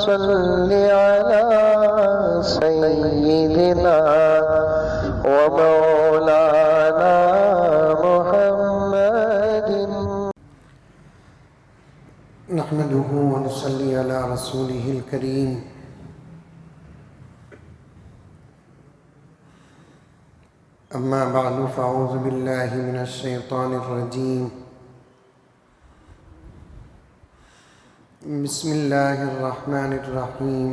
صل على سيدنا ومولانا محمد. نحمده ونصلي على رسوله الكريم. أما بعد فأعوذ بالله من الشيطان الرجيم. بسم الله الرحمن الرحيم.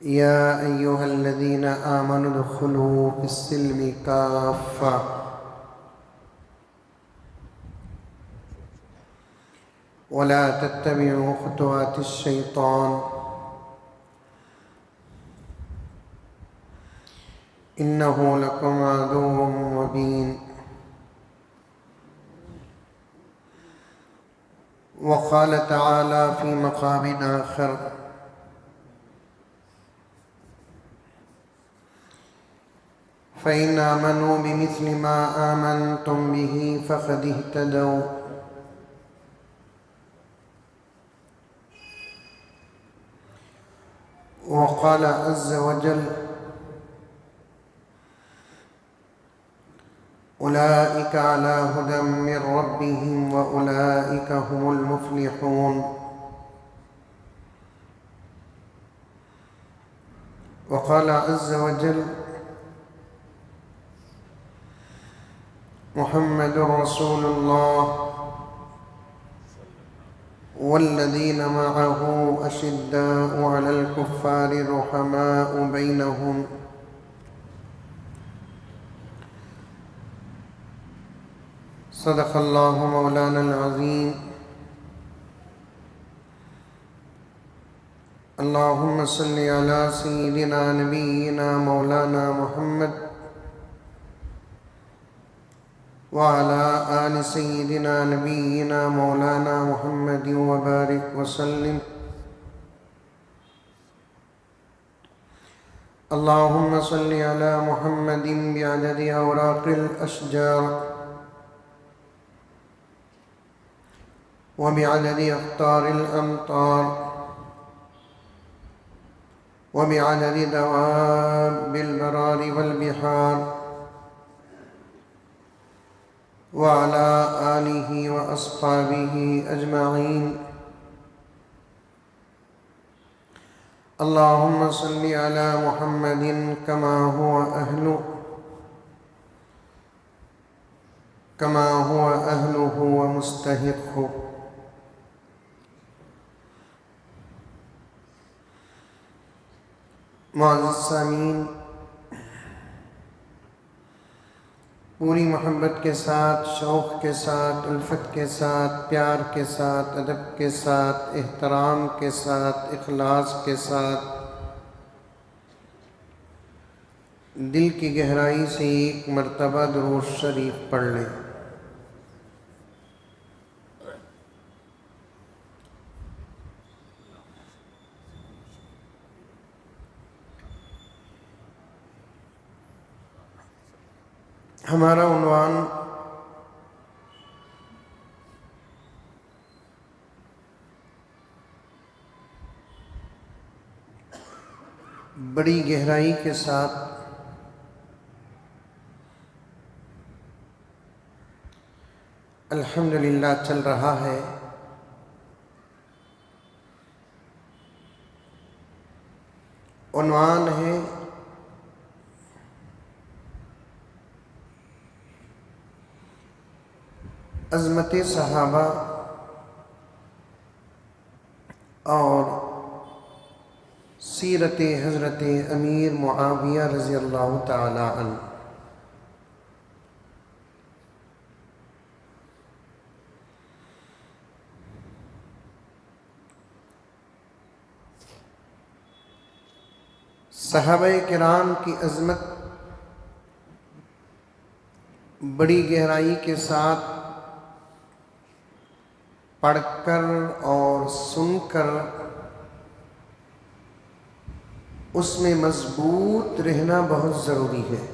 يا أيها الذين آمنوا ادخلوا في السلم كافة ولا تتبعوا خطوات الشيطان إنه لكم عدو مبين. وقال تعالى في مقام آخر: فإن آمنوا بمثل ما آمنتم به فقد اهتدوا. وقال عز وجل: أولئك على هدى من ربهم وأولئك هم المفلحون. وقال عز وجل: محمد رسول الله والذين معه أشداء على الكفار رحماء بينهم صدق الله مولانا العظيم. اللهم صل على سيدنا نبينا مولانا محمد وعلى آل سيدنا نبينا مولانا محمد وبارك وسلم. اللهم صل على محمد بعدد أوراق الأشجار وبعدد أقطار الأمطار وبعدد دواب البرار والبحار وعلى آله وأصحابه أجمعين. اللهم صل على محمد كما هو أهله ومستحقه. معزز سامعین، پوری محبت کے ساتھ، شوق کے ساتھ، الفت کے ساتھ، پیار کے ساتھ، ادب کے ساتھ، احترام کے ساتھ، اخلاص کے ساتھ دل کی گہرائی سے ایک مرتبہ درود شریف پڑھ لیں۔ ہمارا عنوان بڑی گہرائی کے ساتھ الحمدللہ چل رہا ہے۔ عنوان ہے عظمت صحابہ اور سیرت حضرت امیر معاویہ رضی اللہ تعالی عنہ۔ صحابہ کرام کی عظمت بڑی گہرائی کے ساتھ پڑھ کر اور سن کر اس میں مضبوط رہنا بہت ضروری ہے۔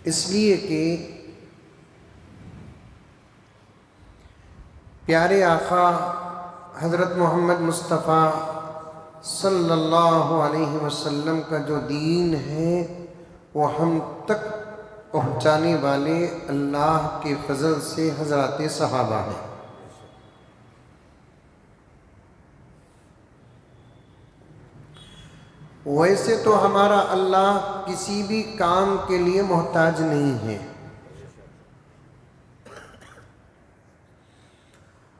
اس لیے کہ پیارے آقا حضرت محمد مصطفیٰ صلی اللہ علیہ وسلم کا جو دین ہے وہ ہم تک پہنچانے والے اللہ کے فضل سے حضرات صحابہ ہیں۔ ویسے تو ہمارا اللہ کسی بھی کام کے لیے محتاج نہیں ہے،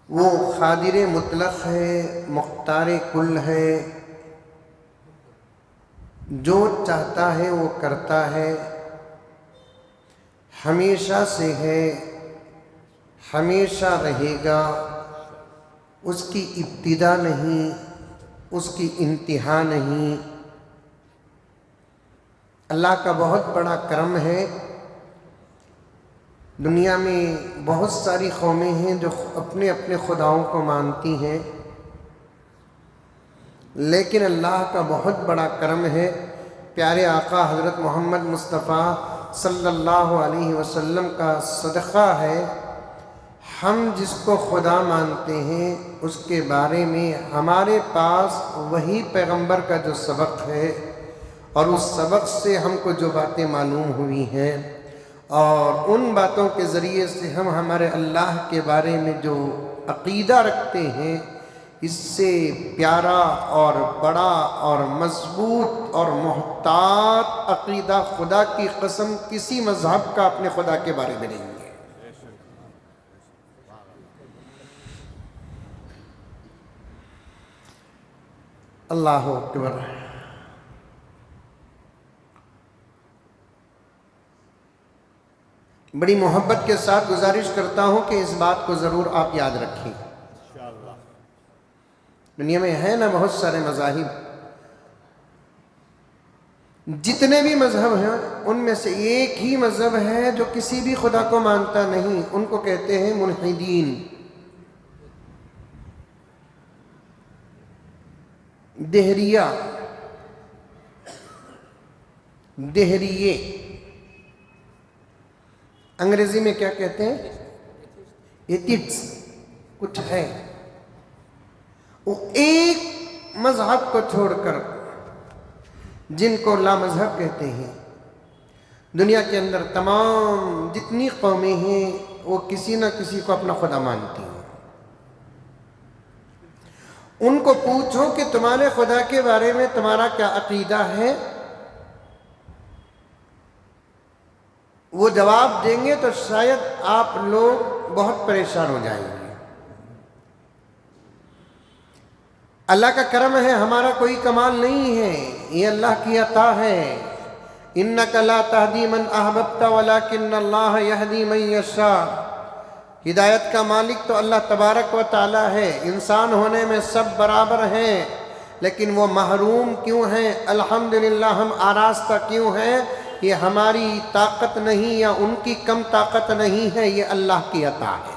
وہ قادر مطلق ہے، مختار کل ہے، جو چاہتا ہے وہ کرتا ہے، ہمیشہ سے ہے، ہمیشہ رہے گا، اس کی ابتدا نہیں، اس کی انتہا نہیں۔ اللہ کا بہت بڑا کرم ہے، دنیا میں بہت ساری قومیں ہیں جو اپنے اپنے خداؤں کو مانتی ہیں، لیکن اللہ کا بہت بڑا کرم ہے، پیارے آقا حضرت محمد مصطفیٰ صلی اللہ علیہ وسلم کا صدقہ ہے، ہم جس کو خدا مانتے ہیں اس کے بارے میں ہمارے پاس وہی پیغمبر کا جو سبق ہے اور اس سبق سے ہم کو جو باتیں معلوم ہوئی ہیں اور ان باتوں کے ذریعے سے ہم ہمارے اللہ کے بارے میں جو عقیدہ رکھتے ہیں، اس سے پیارا اور بڑا اور مضبوط اور محتاط عقیدہ خدا کی قسم کسی مذہب کا اپنے خدا کے بارے میں نہیں ہے۔ اللہ اکبر۔ بڑی محبت کے ساتھ گزارش کرتا ہوں کہ اس بات کو ضرور آپ یاد رکھیں۔ دنیا میں ہے نا بہت سارے مذاہب، جتنے بھی مذہب ہیں ان میں سے ایک ہی مذہب ہے جو کسی بھی خدا کو مانتا نہیں، ان کو کہتے ہیں ملحدین، دہریہ، دہریے، انگریزی میں کیا کہتے ہیں؟ ایتھسٹ، کچھ ہے۔ وہ ایک مذہب کو چھوڑ کر جن کو لا مذہب کہتے ہیں، دنیا کے اندر تمام جتنی قومیں ہیں وہ کسی نہ کسی کو اپنا خدا مانتی ہیں۔ ان کو پوچھو کہ تمہارے خدا کے بارے میں تمہارا کیا عقیدہ ہے، وہ جواب دیں گے تو شاید آپ لوگ بہت پریشان ہو جائیں گے۔ اللہ کا کرم ہے، ہمارا کوئی کمال نہیں ہے، یہ اللہ کی عطا ہے۔ اِنَّكَ لَا تَهْدِي مَنْ أَحْبَبْتَ وَلَكِنَّ اللَّهَ يَهْدِي مَنْ يَشَاءُ۔ ہدایت کا مالک تو اللہ تبارک و تعالی ہے، انسان ہونے میں سب برابر ہیں، لیکن وہ محروم کیوں ہیں؟ الحمدللہ ہم آراستہ کیوں ہیں؟ یہ ہماری طاقت نہیں یا ان کی کم طاقت نہیں ہے، یہ اللہ کی عطا ہے،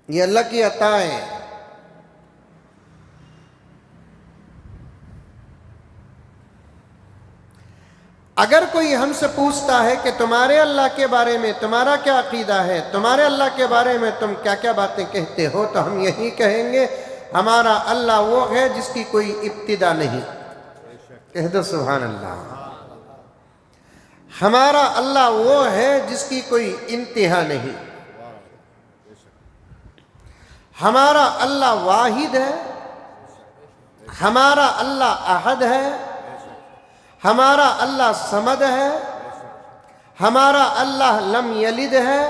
یہ اللہ کی عطا ہے۔ اگر کوئی ہم سے پوچھتا ہے کہ تمہارے اللہ کے بارے میں تمہارا کیا عقیدہ ہے، تمہارے اللہ کے بارے میں تم کیا کیا باتیں کہتے ہو، تو ہم یہی کہیں گے ہمارا اللہ وہ ہے جس کی کوئی ابتدا نہیں۔ کہہ دو سبحان اللہ۔ ہمارا اللہ وہ ہے جس کی کوئی انتہا نہیں۔ ہمارا اللہ واحد ہے، ہمارا اللہ احد ہے، ہمارا اللہ صمد ہے، ہمارا اللہ لم یلد ہے،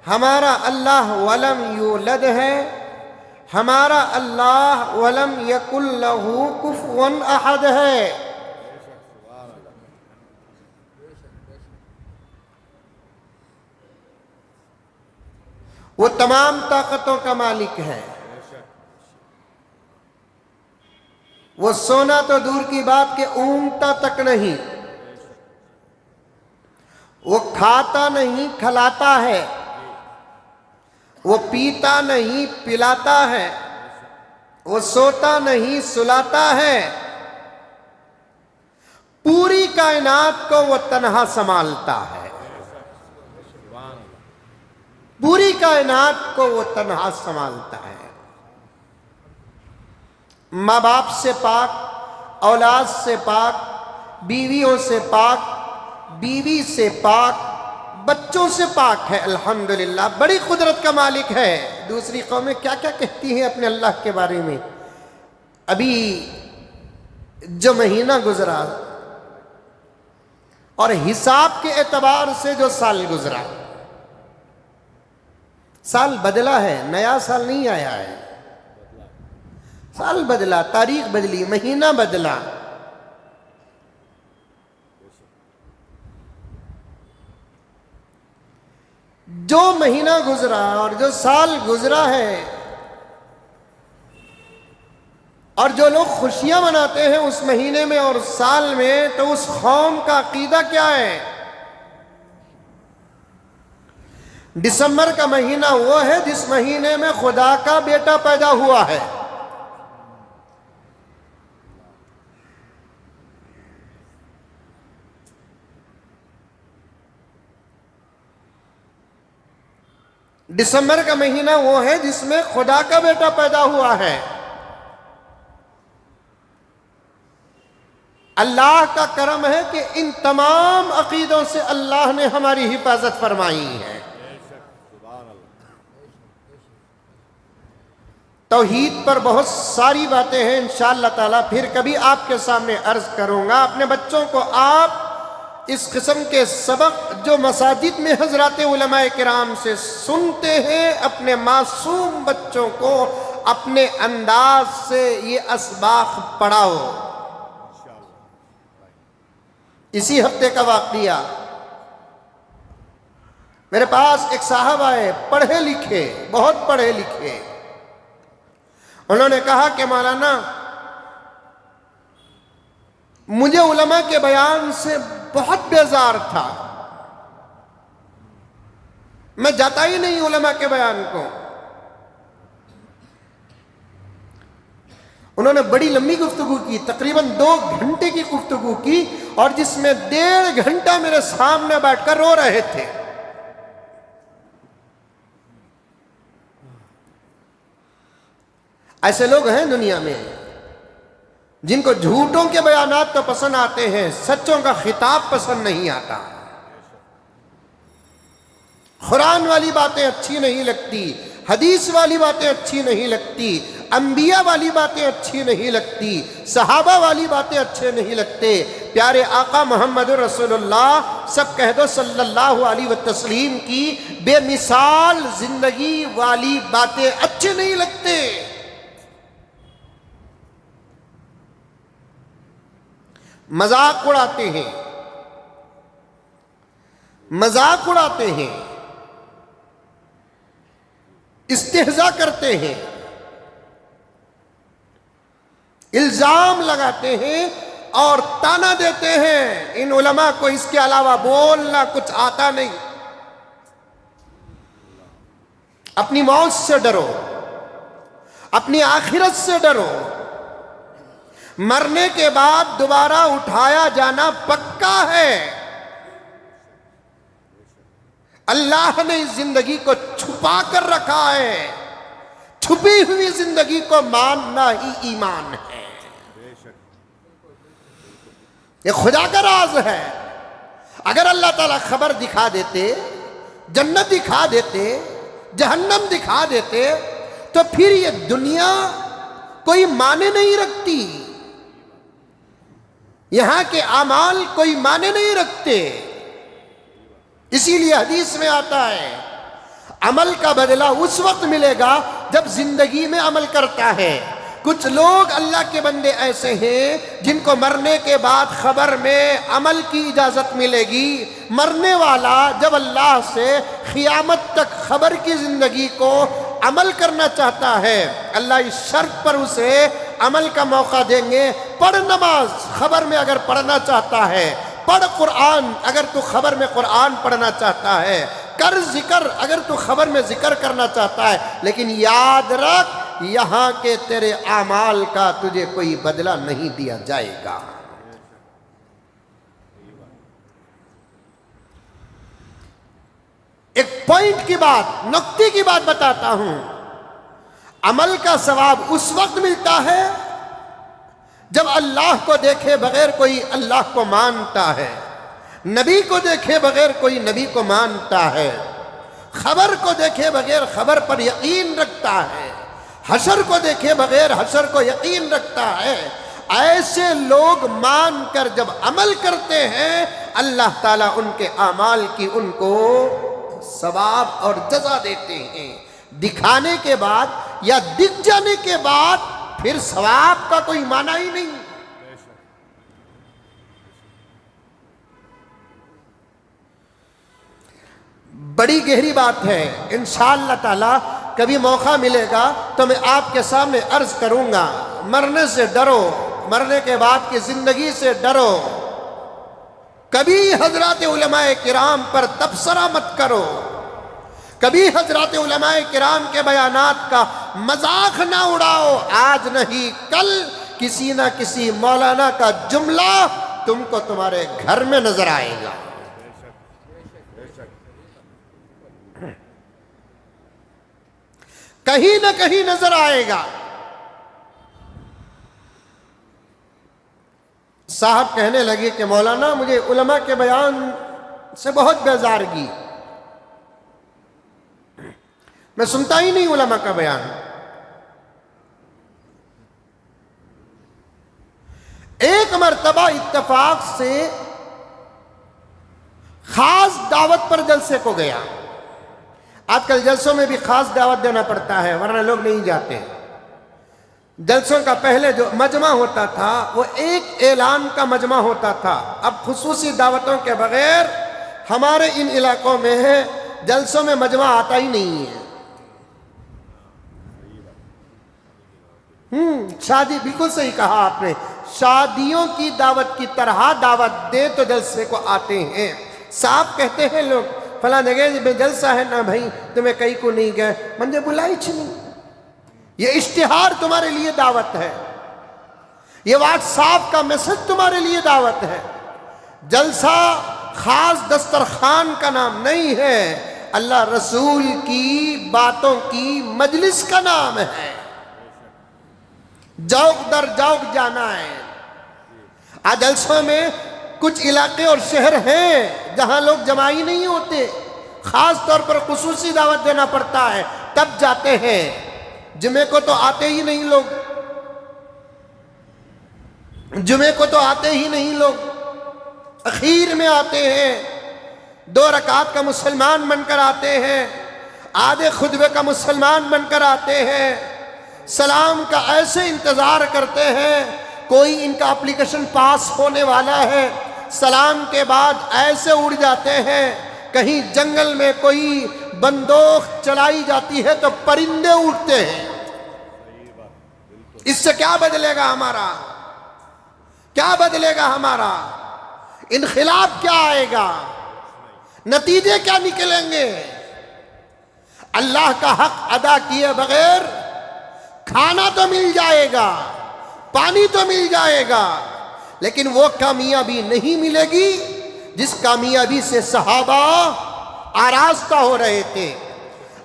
ہمارا اللہ ولم یولد ہے، ہمارا اللہ ولم یکن لہ کفوا احد ہے۔ وہ تمام طاقتوں کا مالک ہے، وہ سونا تو دور کی بات کہ اونگتا تک نہیں، وہ کھاتا نہیں کھلاتا ہے، وہ پیتا نہیں پلاتا ہے، وہ سوتا نہیں سلاتا ہے، پوری کائنات کو وہ تنہا سنبھالتا ہے۔ پوری کائنات کو وہ تنہا سنبھالتا ہے. ماں باپ سے پاک، اولاد سے پاک، بیویوں سے پاک، بیوی سے پاک، بچوں سے پاک ہے. الحمدللہ بڑی قدرت کا مالک ہے. دوسری قومیں کیا کیا کہتی ہیں اپنے اللہ کے بارے میں. ابھی جو مہینہ گزرا اور حساب کے اعتبار سے جو سال گزرا، سال بدلا ہے، نیا سال نہیں آیا ہے. سال بدلا، تاریخ بدلی، مہینہ بدلا. جو مہینہ گزرا اور جو سال گزرا ہے اور جو لوگ خوشیاں مناتے ہیں اس مہینے میں اور سال میں، تو اس قوم کا عقیدہ کیا ہے؟ دسمبر کا مہینہ وہ ہے جس مہینے میں خدا کا بیٹا پیدا ہوا ہے. دسمبر کا مہینہ وہ ہے جس میں خدا کا بیٹا پیدا ہوا ہے. اللہ کا کرم ہے کہ ان تمام عقیدوں سے اللہ نے ہماری حفاظت فرمائی ہے. توحید پر بہت ساری باتیں ہیں، انشاءاللہ تعالیٰ پھر کبھی آپ کے سامنے عرض کروں گا. اپنے بچوں کو آپ اس قسم کے سبق جو مساجد میں حضرات علماء کرام سے سنتے ہیں، اپنے معصوم بچوں کو اپنے انداز سے یہ اسباق پڑھاؤ. اسی ہفتے کا واقعہ، میرے پاس ایک صاحب آئے، پڑھے لکھے، بہت پڑھے لکھے. انہوں نے کہا کہ مولانا مجھے علماء کے بیان سے بہت بیزار تھا، میں جاتا ہی نہیں علماء کے بیان کو. انہوں نے بڑی لمبی گفتگو کی، تقریباً 2 گھنٹے کی گفتگو کی، اور جس میں 1.5 گھنٹہ میرے سامنے بیٹھ کر رو رہے تھے. ایسے لوگ ہیں دنیا میں جن کو جھوٹوں کے بیانات تو پسند آتے ہیں، سچوں کا خطاب پسند نہیں آتا. قرآن والی باتیں اچھی نہیں لگتی، حدیث والی باتیں اچھی نہیں لگتی، انبیاء والی باتیں اچھی نہیں لگتی، صحابہ والی باتیں اچھے نہیں لگتے. پیارے آقا محمد رسول اللہ، سب کہہ دو صلی اللہ علیہ وسلم کی بے مثال زندگی والی باتیں اچھے نہیں لگتے. مذاق اڑاتے ہیں، مذاق اڑاتے ہیں، استہزاء کرتے ہیں، الزام لگاتے ہیں اور تانا دیتے ہیں. ان علماء کو اس کے علاوہ بولنا کچھ آتا نہیں. اپنی موت سے ڈرو، اپنی آخرت سے ڈرو. مرنے کے بعد دوبارہ اٹھایا جانا پکا ہے. اللہ نے اس زندگی کو چھپا کر رکھا ہے. چھپی ہوئی زندگی کو ماننا ہی ایمان ہے. یہ خدا کا راز ہے. اگر اللہ تعالیٰ خبر دکھا دیتے، جنت دکھا دیتے، جہنم دکھا دیتے، تو پھر یہ دنیا کوئی معنی نہیں رکھتی. یہاں کے اعمال کوئی معنی نہیں رکھتے. اسی لیے حدیث میں آتا ہے عمل کا بدلہ اس وقت ملے گا جب زندگی میں عمل کرتا ہے. کچھ لوگ اللہ کے بندے ایسے ہیں جن کو مرنے کے بعد خبر میں عمل کی اجازت ملے گی. مرنے والا جب اللہ سے قیامت تک خبر کی زندگی کو عمل کرنا چاہتا ہے، اللہ اس شرط پر اسے عمل کا موقع دیں گے. پڑھ نماز خبر میں اگر پڑھنا چاہتا ہے، پڑھ قرآن اگر تو خبر میں قرآن پڑھنا چاہتا ہے، کر ذکر اگر تو خبر میں ذکر کرنا چاہتا ہے. لیکن یاد رکھ، یہاں کے تیرے اعمال کا تجھے کوئی بدلہ نہیں دیا جائے گا. ایک پوائنٹ کی بات، نقطے کی بات بتاتا ہوں. عمل کا ثواب اس وقت ملتا ہے جب اللہ کو دیکھے بغیر کوئی اللہ کو مانتا ہے، نبی کو دیکھے بغیر کوئی نبی کو مانتا ہے، خبر کو دیکھے بغیر خبر پر یقین رکھتا ہے، حشر کو دیکھے بغیر حشر کو یقین رکھتا ہے. ایسے لوگ مان کر جب عمل کرتے ہیں، اللہ تعالیٰ ان کے اعمال کی ان کو ثواب اور جزا دیتے ہیں. دکھانے کے بعد یا دکھ جانے کے بعد پھر ثواب کا کوئی معنی ہی نہیں. بڑی گہری بات ہے. انشاءاللہ تعالی کبھی موقع ملے گا تو میں آپ کے سامنے عرض کروں گا. مرنے سے ڈرو، مرنے کے بعد کی زندگی سے ڈرو. کبھی حضرات علماء کرام پر تبصرہ مت کرو، کبھی حضرات علماء کرام کے بیانات کا مذاق نہ اڑاؤ. آج نہیں کل کسی نہ کسی مولانا کا جملہ تم کو تمہارے گھر میں نظر آئے گا. کہیں نہ کہیں نظر آئے گا. صاحب کہنے لگے کہ مولانا مجھے علماء کے بیان سے بہت بیزارگی، میں سنتا ہی نہیں علماء کا بیان. ایک مرتبہ اتفاق سے خاص دعوت پر جلسے کو گیا. آج کل جلسوں میں بھی خاص دعوت دینا پڑتا ہے ورنہ لوگ نہیں جاتے. جلسوں کا پہلے جو مجمع ہوتا تھا وہ ایک اعلان کا مجمع ہوتا تھا. اب خصوصی دعوتوں کے بغیر ہمارے ان علاقوں میں جلسوں میں مجمع آتا ہی نہیں ہے. شادی، بالکل صحیح کہا آپ نے. شادیوں کی دعوت کی طرح دعوت دے تو جلسے کو آتے ہیں. صاحب کہتے ہیں لوگ فلاں جگہ میں جلسہ ہے نا بھائی تمہیں کہیں کو نہیں گئے، منجھے بلائی چھنی. یہ اشتہار تمہارے لیے دعوت ہے، یہ واٹس ایپ کا میسج تمہارے لیے دعوت ہے. جلسہ خاص دسترخوان کا نام نہیں ہے، اللہ رسول کی باتوں کی مجلس کا نام ہے. جوق در جوق جانا ہے. آج جلسوں میں کچھ علاقے اور شہر ہیں جہاں لوگ جمع ہی نہیں ہوتے، خاص طور پر خصوصی دعوت دینا پڑتا ہے تب جاتے ہیں. جمعے کو تو آتے ہی نہیں لوگ، جمعے کو تو آتے ہی نہیں لوگ، اخیر میں آتے ہیں. 2 رکعت کا مسلمان بن کر آتے ہیں، آدھے خطبے کا مسلمان بن کر آتے ہیں، سلام کا ایسے انتظار کرتے ہیں کوئی ان کا اپلیکیشن پاس ہونے والا ہے. سلام کے بعد ایسے اڑ جاتے ہیں، کہیں جنگل میں کوئی بندوق چلائی جاتی ہے تو پرندے اڑتے ہیں. اس سے کیا بدلے گا ہمارا؟ کیا بدلے گا ہمارا؟ انقلاب کیا آئے گا؟ نتیجے کیا نکلیں گے؟ اللہ کا حق ادا کیے بغیر کھانا تو مل جائے گا، پانی تو مل جائے گا، لیکن وہ کامیابی نہیں ملے گی جس کامیابی سے صحابہ آراستہ ہو رہے تھے.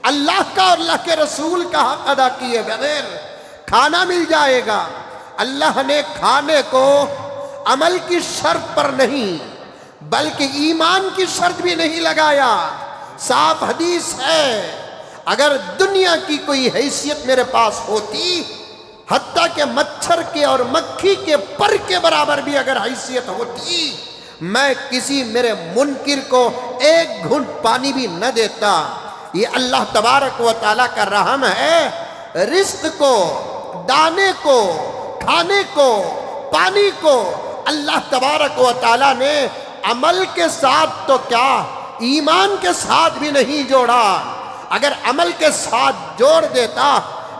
اللہ کا اور اللہ کے رسول کا حق ادا کیے بغیر کھانا مل جائے گا. اللہ نے کھانے کو عمل کی شرط پر نہیں بلکہ ایمان کی شرط بھی نہیں لگایا. صاف حدیث ہے، اگر دنیا کی کوئی حیثیت میرے پاس ہوتی، حتیٰ کہ مچھر کے اور مکھی کے پر کے برابر بھی اگر حیثیت ہوتی، میں کسی میرے منکر کو ایک گھونٹ پانی بھی نہ دیتا. یہ اللہ تبارک و تعالیٰ کا رحم ہے. رزق کو، دانے کو، کھانے کو، پانی کو اللہ تبارک و تعالیٰ نے عمل کے ساتھ تو کیا ایمان کے ساتھ بھی نہیں جوڑا. اگر عمل کے ساتھ جوڑ دیتا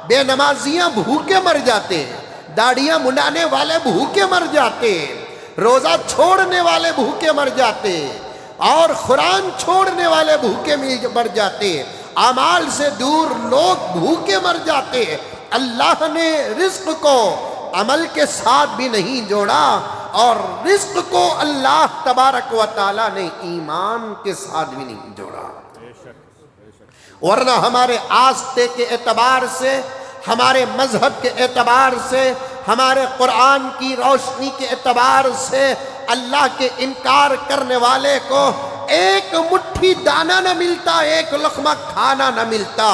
بے نمازیاں بھوکے مر جاتے، داڑیاں منڈانے والے بھوکے مر جاتے، روزہ چھوڑنے والے بھوکے مر جاتے، اور قرآن چھوڑنے والے بھوکے مر جاتے، اعمال سے دور لوگ بھوکے مر جاتے. اللہ نے رزق کو عمل کے ساتھ بھی نہیں جوڑا، اور رزق کو اللہ تبارک و تعالیٰ نے ایمان کے ساتھ بھی نہیں جوڑا. ورنہ ہمارے آستے کے اعتبار سے، ہمارے مذہب کے اعتبار سے، ہمارے قرآن کی روشنی کے اعتبار سے اللہ کے انکار کرنے والے کو ایک مٹھی دانہ نہ ملتا، ایک لقمہ کھانا نہ ملتا۔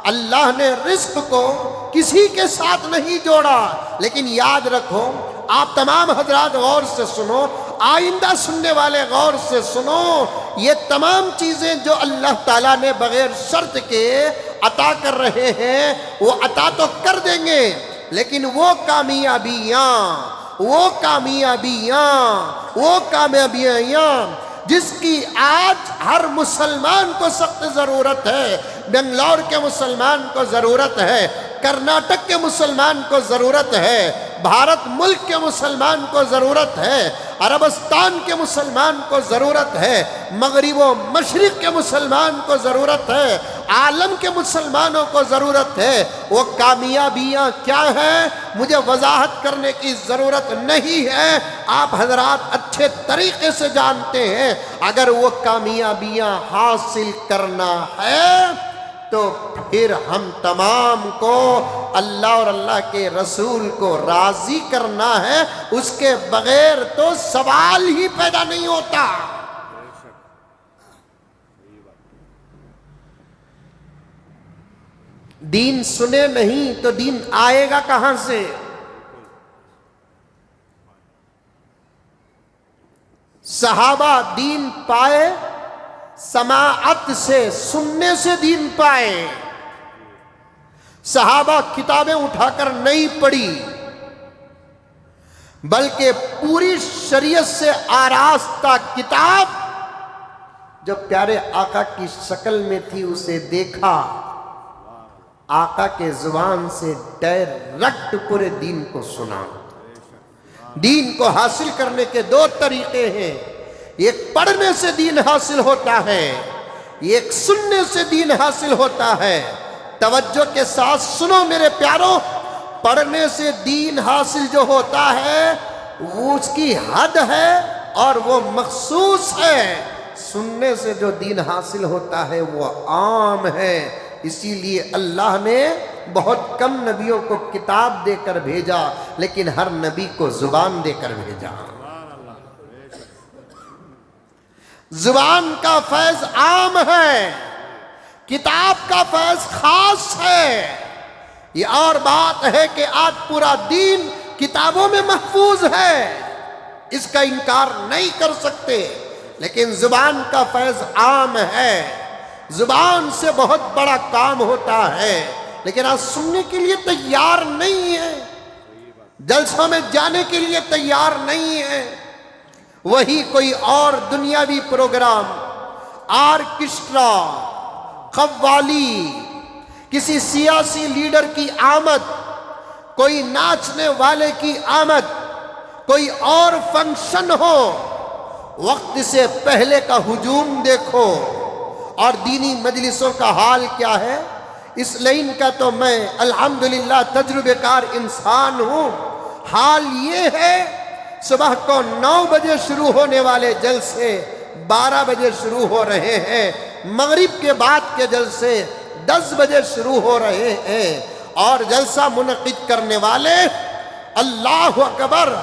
اللہ نے رزق کو کسی کے ساتھ نہیں جوڑا، لیکن یاد رکھو، آپ تمام حضرات غور سے سنو، آئندہ سننے والے غور سے سنو، یہ تمام چیزیں جو اللہ تعالیٰ نے بغیر شرط کے عطا کر رہے ہیں، وہ عطا تو کر دیں گے، لیکن وہ کامیابیاں جس کی آج ہر مسلمان کو سخت ضرورت ہے، بنگلور کے مسلمان کو ضرورت ہے، کرناٹک کے مسلمان کو ضرورت ہے، بھارت ملک کے مسلمان کو ضرورت ہے، عربستان کے مسلمان کو ضرورت ہے، مغرب و مشرق کے مسلمان کو ضرورت ہے، عالم کے مسلمانوں کو ضرورت ہے۔ وہ کامیابیاں کیا ہیں مجھے وضاحت کرنے کی ضرورت نہیں ہے، آپ حضرات اچھے طریقے سے جانتے ہیں۔ اگر وہ کامیابیاں حاصل کرنا ہے تو پھر ہم تمام کو اللہ اور اللہ کے رسول کو راضی کرنا ہے، اس کے بغیر تو سوال ہی پیدا نہیں ہوتا۔ دین سنے نہیں تو دین آئے گا کہاں سے؟ صحابہ دین پائے سماعت سے، سننے سے دین پائے۔ صحابہ کتابیں اٹھا کر نہیں پڑھی، بلکہ پوری شریعت سے آراستہ کتاب جو پیارے آقا کی شکل میں تھی اسے دیکھا، آقا کے زبان سے ڈائریکٹ پورے دین کو سنا۔ دین کو حاصل کرنے کے دو طریقے ہیں، ایک پڑھنے سے دین حاصل ہوتا ہے، ایک سننے سے دین حاصل ہوتا ہے۔ توجہ کے ساتھ سنو میرے پیارو، پڑھنے سے دین حاصل جو ہوتا ہے وہ اس کی حد ہے اور وہ مخصوص ہے، سننے سے جو دین حاصل ہوتا ہے وہ عام ہے۔ اسی لیے اللہ نے بہت کم نبیوں کو کتاب دے کر بھیجا، لیکن ہر نبی کو زبان دے کر بھیجا۔ زبان کا فیض عام ہے، کتاب کا فیض خاص ہے۔ یہ اور بات ہے کہ آج پورا دین کتابوں میں محفوظ ہے، اس کا انکار نہیں کر سکتے، لیکن زبان کا فیض عام ہے۔ زبان سے بہت بڑا کام ہوتا ہے، لیکن آج سننے کے لیے تیار نہیں ہے، جلسوں میں جانے کے لیے تیار نہیں ہے۔ وہی کوئی اور دنیاوی پروگرام، آرکسٹرا، قوالی، کسی سیاسی لیڈر کی آمد، کوئی ناچنے والے کی آمد، کوئی اور فنکشن ہو، وقت سے پہلے کا ہجوم دیکھو۔ اور دینی مجلسوں کا حال کیا ہے؟ اس لائن کا تو میں الحمدللہ تجربہ کار انسان ہوں۔ حال یہ ہے، صبح کو 9 بجے شروع ہونے والے جلسے 12 بجے شروع ہو رہے ہیں، مغرب کے بعد کے جلسے 10 بجے شروع ہو رہے ہیں، اور جلسہ منعقد کرنے والے اللہ اکبر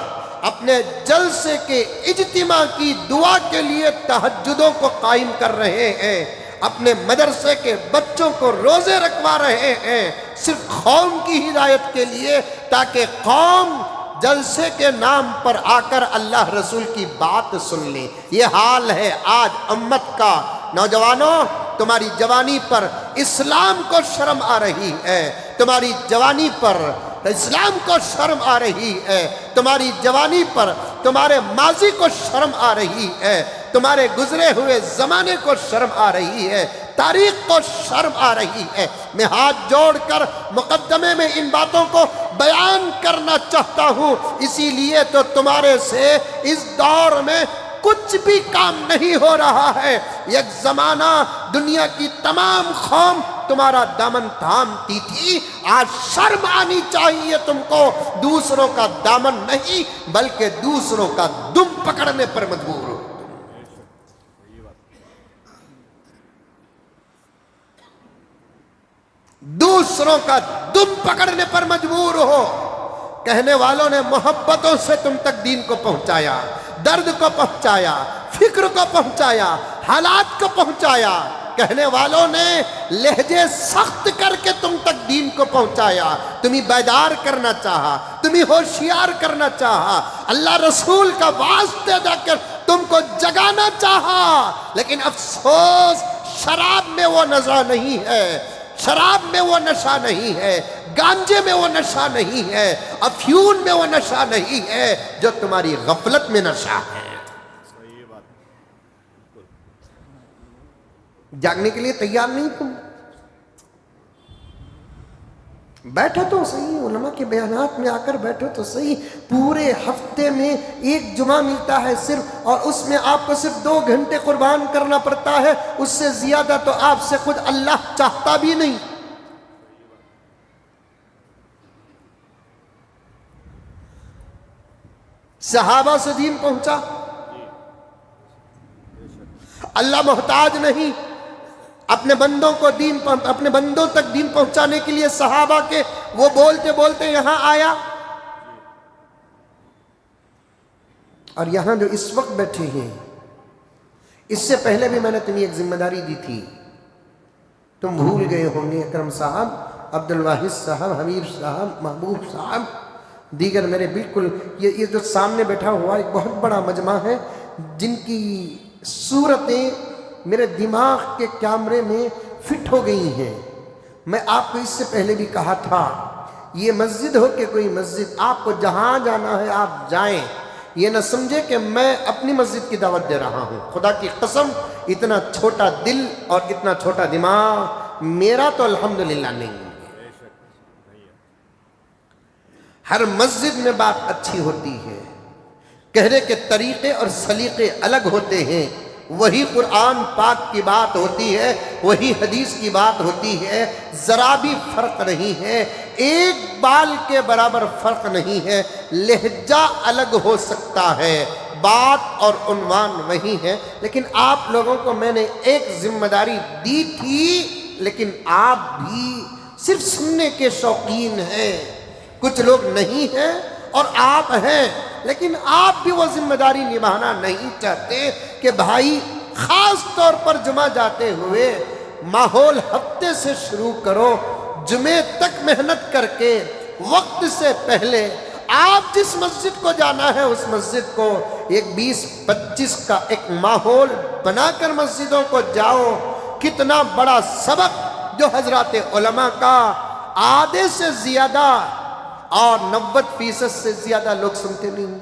اپنے جلسے کے اجتماع کی دعا کے لیے تہجدوں کو قائم کر رہے ہیں، اپنے مدرسے کے بچوں کو روزے رکھوا رہے ہیں، صرف قوم کی ہدایت کے لیے، تاکہ قوم جلسے کے نام پر آ کر اللہ رسول کی بات سن لیں۔ یہ حال ہے آج امت کا۔ نوجوانوں، تمہاری جوانی پر اسلام کو شرم آ رہی ہے، تمہاری جوانی پر اسلام کو شرم آ رہی ہے، تمہاری جوانی پر تمہارے ماضی کو شرم آ رہی ہے، تمہارے گزرے ہوئے زمانے کو شرم آ رہی ہے، تاریخ کو شرم آ رہی ہے۔ میں ہاتھ جوڑ کر مقدمے میں ان باتوں کو بیان کرنا چاہتا ہوں، اسی لیے تو تمہارے سے اس دور میں کچھ بھی کام نہیں ہو رہا ہے۔ ایک زمانہ دنیا کی تمام قوم تمہارا دامن تھامتی تھی، آج شرم آنی چاہیے تم کو، دوسروں کا دامن نہیں بلکہ دوسروں کا دم پکڑنے پر مجبور ہو۔ دوسروں کا دم پکڑنے پر مجبور ہو. کہنے والوں نے محبتوں سے تم تک دین کو پہنچایا، درد کو پہنچایا، فکر کو پہنچایا، حالات کو پہنچایا. کہنے والوں نے لہجے سخت کر کے تم تک دین کو پہنچایا، تمہیں بیدار کرنا چاہا، تمہیں ہوشیار کرنا چاہا، اللہ رسول کا واسطے دے کر تم کو جگانا چاہا. لیکن افسوس شراب میں وہ نشہ نہیں ہے، شراب میں وہ نشہ نہیں ہے، گانجے میں وہ نشہ نہیں ہے، افیون میں وہ نشہ نہیں ہے جو تمہاری غفلت میں نشہ ہے. جاگنے کے لیے تیار نہیں تم. بیٹھو تو صحیح، علماء کے بیانات میں آ کر بیٹھو تو صحیح. پورے ہفتے میں ایک جمعہ ملتا ہے صرف، اور اس میں آپ کو صرف 2 گھنٹے قربان کرنا پڑتا ہے. اس سے زیادہ تو آپ سے خود اللہ چاہتا بھی نہیں. صحابہ سے دین پہنچا، اللہ محتاج نہیں. اپنے بندوں کو اپنے بندوں تک دین پہنچانے کے لیے صحابہ کے وہ بولتے بولتے یہاں آیا. اور یہاں جو اس وقت بیٹھے ہیں، اس سے پہلے بھی میں نے تمہیں ایک ذمہ داری دی تھی، تم بھول گئے ہوں گے. اکرم صاحب، عبد الواحد صاحب، حبیب صاحب، محبوب صاحب، دیگر میرے بالکل یہ جو سامنے بیٹھا ہوا ایک بہت بڑا مجمع ہے، جن کی صورتیں میرے دماغ کے کیمرے میں فٹ ہو گئی ہیں. میں آپ کو اس سے پہلے بھی کہا تھا، یہ مسجد ہو کہ کوئی مسجد، آپ کو جہاں جانا ہے آپ جائیں. یہ نہ سمجھے کہ میں اپنی مسجد کی دعوت دے رہا ہوں. خدا کی قسم، اتنا چھوٹا دل اور اتنا چھوٹا دماغ میرا تو الحمدللہ نہیں ہے. ہر مسجد میں بات اچھی ہوتی ہے، کہنے کے طریقے اور سلیقے الگ ہوتے ہیں. وہی قرآن پاک کی بات ہوتی ہے، وہی حدیث کی بات ہوتی ہے. ذرا بھی فرق نہیں ہے، ایک بال کے برابر فرق نہیں ہے. لہجہ الگ ہو سکتا ہے، بات اور عنوان وہی ہے. لیکن آپ لوگوں کو میں نے ایک ذمہ داری دی تھی، لیکن آپ بھی صرف سننے کے شوقین ہیں. کچھ لوگ نہیں ہیں اور آپ ہیں، لیکن آپ بھی وہ ذمہ داری نبھانا نہیں چاہتے کہ بھائی خاص طور پر جمعہ جاتے ہوئے ماحول ہفتے سے شروع کرو، جمعے تک محنت کر کے وقت سے پہلے آپ جس مسجد کو جانا ہے اس مسجد کو ایک 20-25 کا ایک ماحول بنا کر مسجدوں کو جاؤ. کتنا بڑا سبق جو حضرات علماء کا آدھے سے زیادہ اور 90% سے زیادہ لوگ سنتے نہیں.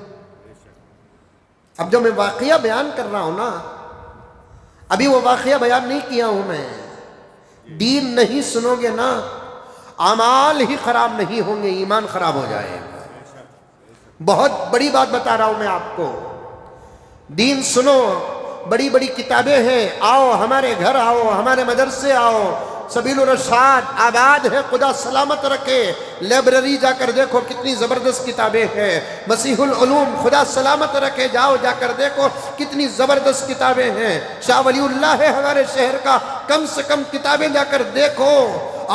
اب جو میں واقعہ بیان کر رہا ہوں نا، ابھی وہ واقعہ بیان نہیں کیا ہوں میں. دین نہیں سنو گے نا، اعمال ہی خراب نہیں ہوں گے، ایمان خراب ہو جائے گا. بہت بڑی بات بتا رہا ہوں میں آپ کو. دین سنو، بڑی بڑی کتابیں ہیں، آؤ ہمارے گھر، آؤ ہمارے مدرسے، آؤ. سبیل الرشاد آباد ہے، خدا سلامت رکھے. لائبریری جا کر دیکھو کتنی زبردست کتابیں ہیں. مسیح العلوم خدا سلامت رکھے، جاؤ جا کر دیکھو کتنی زبردست کتابیں ہیں. شاہ ولی اللہ ہے ہمارے شہر کا، کم سے کم کتابیں جا کر دیکھو.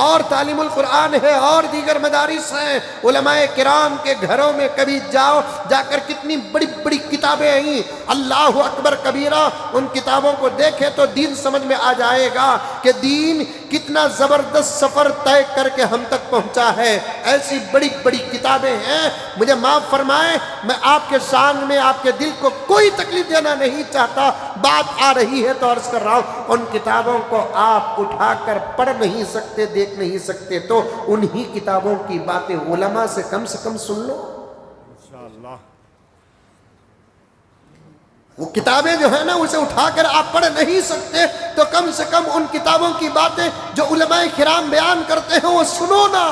اور تعلیم القرآن ہے اور دیگر مدارس ہیں. علماء کرام کے گھروں میں کبھی جاؤ، جا کر کتنی بڑی بڑی کتابیں ہیں. اللہ اکبر کبیرہ. ان کتابوں کو دیکھے تو دین سمجھ میں آ جائے گا کہ دین کتنا زبردست سفر طے کر کے ہم تک پہنچا ہے. ایسی بڑی بڑی کتابیں ہیں. مجھے معاف فرمائیں، میں آپ کے شان میں آپ کے دل کو کوئی تکلیف دینا نہیں چاہتا. بات آ رہی ہے تو عرض کر رہا ہوں، ان کتابوں کو آپ اٹھا کر پڑھ نہیں سکتے، دیکھ نہیں سکتے، تو انہی کتابوں کی باتیں علماء سے کم سن لو. انشاءاللہ. وہ کتابیں جو ہیں نا اسے اٹھا کر آپ پڑھ نہیں سکتے، تو کم سے کم ان کتابوں کی باتیں جو علماء کرام بیان کرتے ہیں وہ سنو نا.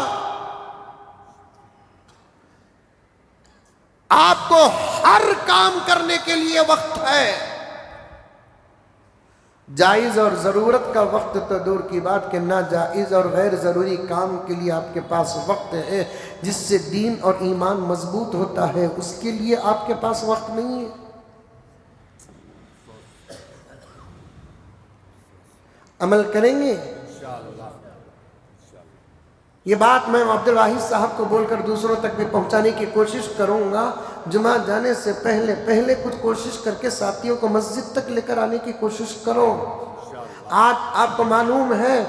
آپ کو ہر کام کرنے کے لیے وقت ہے. جائز اور ضرورت کا وقت تو دور کی بات کہ ناجائز اور غیر ضروری کام کے لیے آپ کے پاس وقت ہے. جس سے دین اور ایمان مضبوط ہوتا ہے اس کے لیے آپ کے پاس وقت نہیں ہے. عمل کریں گے. یہ بات میں عبد الواحد صاحب کو بول کر دوسروں تک بھی پہنچانے کی کوشش کروں گا. جمعہ جانے سے پہلے کچھ کوشش کر کے ساتھیوں کو مسجد تک لے کر آنے کی کوشش کرو. آج آپ کو معلوم ہے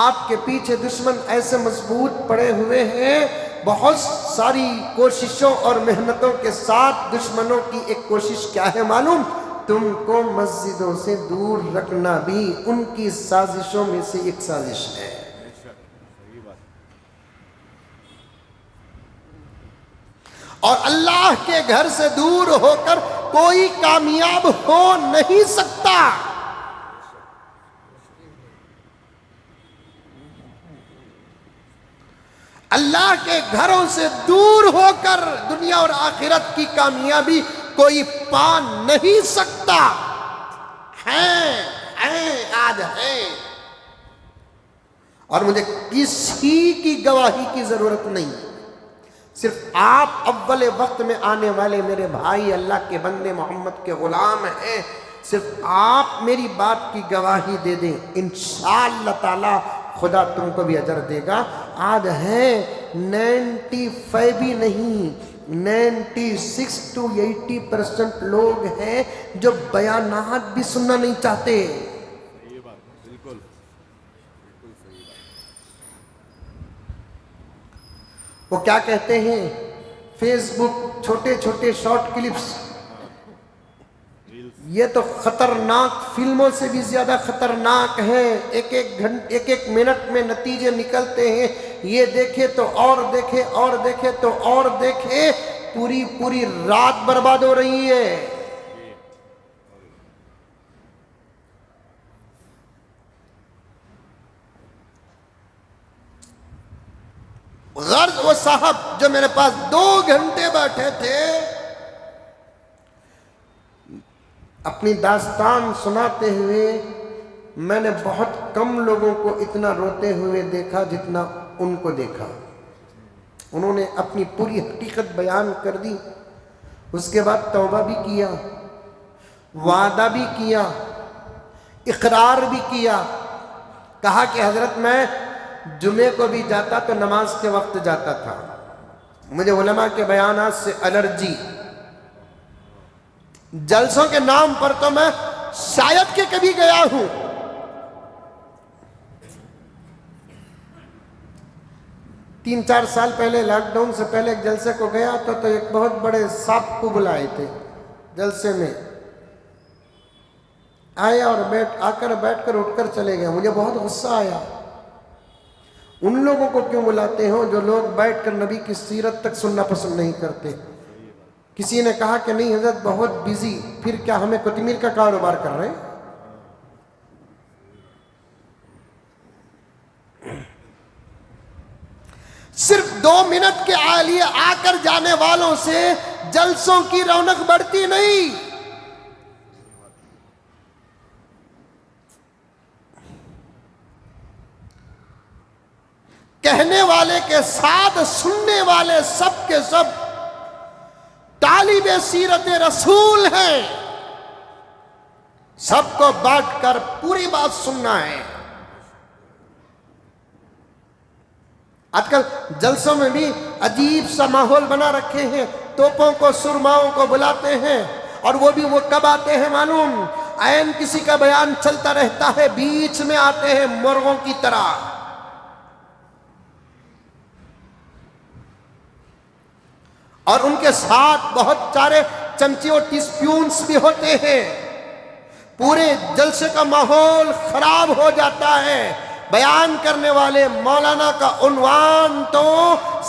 آپ کے پیچھے دشمن ایسے مضبوط پڑے ہوئے ہیں. بہت ساری کوششوں اور محنتوں کے ساتھ دشمنوں کی ایک کوشش کیا ہے معلوم؟ تم کو مسجدوں سے دور رکھنا بھی ان کی سازشوں میں سے ایک سازش ہے. اور اللہ کے گھر سے دور ہو کر کوئی کامیاب ہو نہیں سکتا. اللہ کے گھروں سے دور ہو کر دنیا اور آخرت کی کامیابی کوئی پا نہیں سکتا. آج ہے اور مجھے کسی کی گواہی کی ضرورت نہیں. صرف آپ اول وقت میں آنے والے میرے بھائی اللہ کے بندے محمد کے غلام ہیں. صرف آپ میری بات کی گواہی دے دیں، انشاءاللہ تعالی خدا تم کو بھی اجر دے گا. آج ہے 95 بھی نہیں 96 to 80% لوگ ہیں جو بیانات بھی سننا نہیں چاہتے. وہ کیا کہتے ہیں؟ فیس بک چھوٹے چھوٹے شارٹ کلپس، یہ تو خطرناک فلموں سے بھی زیادہ خطرناک ہیں. ایک منٹ میں نتیجے نکلتے ہیں. یہ دیکھے تو اور دیکھے اور دیکھے تو اور دیکھے، پوری رات برباد ہو رہی ہے. غرض وہ صاحب جو میرے پاس 2 گھنٹے بیٹھے تھے اپنی داستان سناتے ہوئے، میں نے بہت کم لوگوں کو اتنا روتے ہوئے دیکھا جتنا ان کو دیکھا. انہوں نے اپنی پوری حقیقت بیان کر دی. اس کے بعد توبہ بھی کیا، وعدہ بھی کیا، اقرار بھی کیا. کہا کہ حضرت میں جمعے کو بھی جاتا تو نماز کے وقت جاتا تھا، مجھے علماء کے بیانات سے الرجی. جلسوں کے نام پر تو میں شاید کہ کبھی گیا ہوں. تین چار سال پہلے لاک ڈاؤن سے پہلے ایک جلسے کو گیا تو ایک بہت بڑے سانپ کو بلائے تھے. جلسے میں آیا اور بیٹھ کر اٹھ کر چلے گئے. مجھے بہت غصہ آیا. ان لوگوں کو کیوں بلاتے ہو جو لوگ بیٹھ کر نبی کی سیرت تک سننا پسند نہیں کرتے؟ کسی نے کہا کہ نہیں حضرت بہت بیزی. پھر کیا ہمیں قطمیر کا کاروبار کر رہے ہیں؟ صرف 2 منٹ کے لیے آ کر جانے والوں سے جلسوں کی رونق بڑھتی نہیں. کہنے والے کے ساتھ سننے والے سب کے سب طالب سیرت رسول ہیں. سب کو بیٹھ کر پوری بات سننا ہے. آج کل جلسوں میں بھی عجیب سا ماحول بنا رکھے ہیں. توپوں کو سرماؤں کو بلاتے ہیں اور وہ بھی وہ کب آتے ہیں معلوم؟ عین کسی کا بیان چلتا رہتا ہے، بیچ میں آتے ہیں مرغوں کی طرح. اور ان کے ساتھ بہت سارے چمچے اور ٹی اسپونس بھی ہوتے ہیں. پورے جلسے کا ماحول خراب ہو جاتا ہے. بیان کرنے والے مولانا کا عنوان تو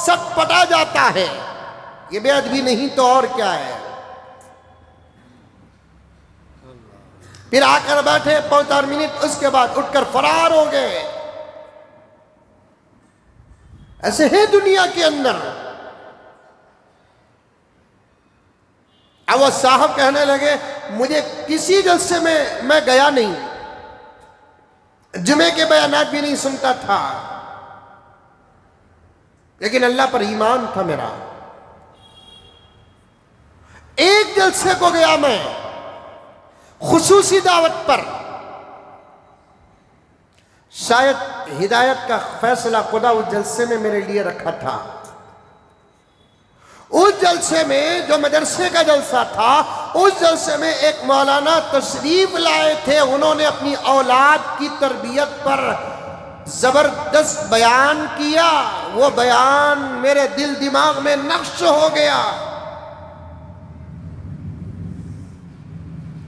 سب پٹا جاتا ہے. یہ بے ادبی نہیں تو اور کیا ہے. پھر آ کر بیٹھے 5 منٹ، اس کے بعد اٹھ کر فرار ہو گئے. ایسے ہے دنیا کے اندر. اب وہ صاحب کہنے لگے مجھے کسی جلسے میں گیا نہیں، جمعے کے بیانات بھی نہیں سنتا تھا، لیکن اللہ پر ایمان تھا میرا. ایک جلسے کو گیا میں خصوصی دعوت پر، شاید ہدایت کا فیصلہ خدا اس جلسے میں میرے لیے رکھا تھا. اس جلسے میں جو مدرسے کا جلسہ تھا، اس جلسے میں ایک مولانا تشریف لائے تھے. انہوں نے اپنی اولاد کی تربیت پر زبردست بیان کیا. وہ بیان میرے دل دماغ میں نقش ہو گیا.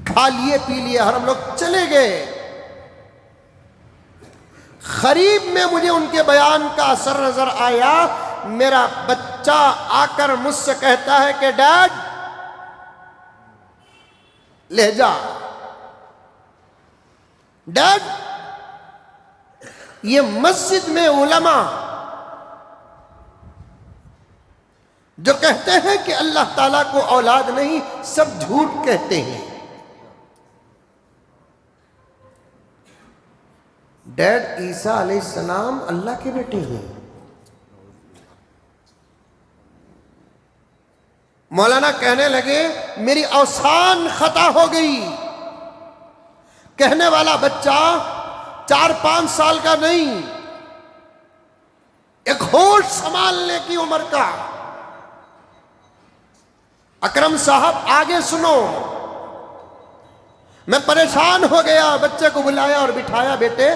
کھا لیے پی لیے اور ہم لوگ چلے گئے. قریب میں مجھے ان کے بیان کا اثر نظر آیا. میرا بچہ آ کر مجھ سے کہتا ہے کہ ڈیڈ، لہجہ، ڈیڈ، یہ مسجد میں علماء جو کہتے ہیں کہ اللہ تعالیٰ کو اولاد نہیں، سب جھوٹ کہتے ہیں. ڈیڈ، عیسیٰ علیہ السلام اللہ کے بیٹے ہیں. مولانا کہنے لگے میری اوسان خطا ہو گئی. کہنے والا بچہ 4-5 سال کا نہیں، ایک ہوش سنبھالنے کی عمر کا. اکرم صاحب آگے سنو. میں پریشان ہو گیا. بچے کو بلایا اور بٹھایا. بیٹے،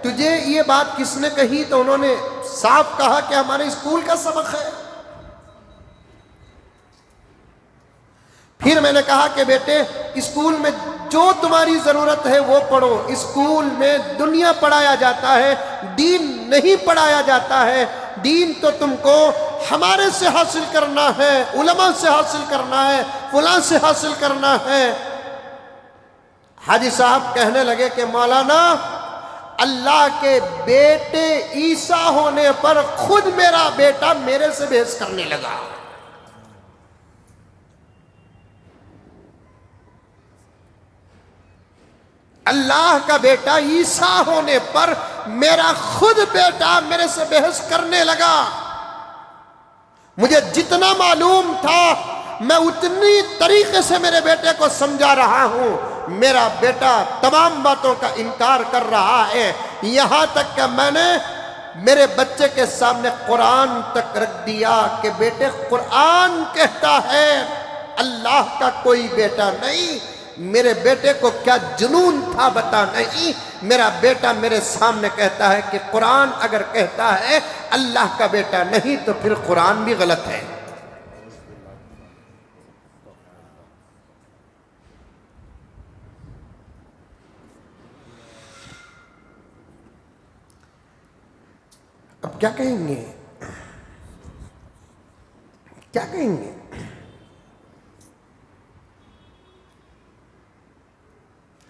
تجھے یہ بات کس نے کہی؟ تو انہوں نے صاف کہا کہ ہمارے اسکول کا سبق ہے. پھر میں نے کہا کہ بیٹے، اسکول میں جو تمہاری ضرورت ہے وہ پڑھو. اسکول میں دنیا پڑھایا جاتا ہے، دین نہیں پڑھایا جاتا ہے. دین تو تم کو ہمارے سے حاصل کرنا ہے، علماء سے حاصل کرنا ہے، فلاں سے حاصل کرنا ہے. حاجی صاحب کہنے لگے کہ مولانا، اللہ کے بیٹے عیسیٰ ہونے پر خود میرا بیٹا میرے سے بحث کرنے لگا. اللہ کا بیٹا عیسیٰ ہونے پر میرا خود بیٹا میرے سے بحث کرنے لگا. مجھے جتنا معلوم تھا میں اتنی طریقے سے میرے بیٹے کو سمجھا رہا ہوں. میرا بیٹا تمام باتوں کا انکار کر رہا ہے. یہاں تک کہ میں نے میرے بچے کے سامنے قرآن تک رکھ دیا کہ بیٹے، قرآن کہتا ہے اللہ کا کوئی بیٹا نہیں. میرے بیٹے کو کیا جنون تھا بتا نہیں. میرا بیٹا میرے سامنے کہتا ہے کہ قرآن اگر کہتا ہے اللہ کا بیٹا نہیں تو پھر قرآن بھی غلط ہے. اب کیا کہیں گے؟ کیا کہیں گے؟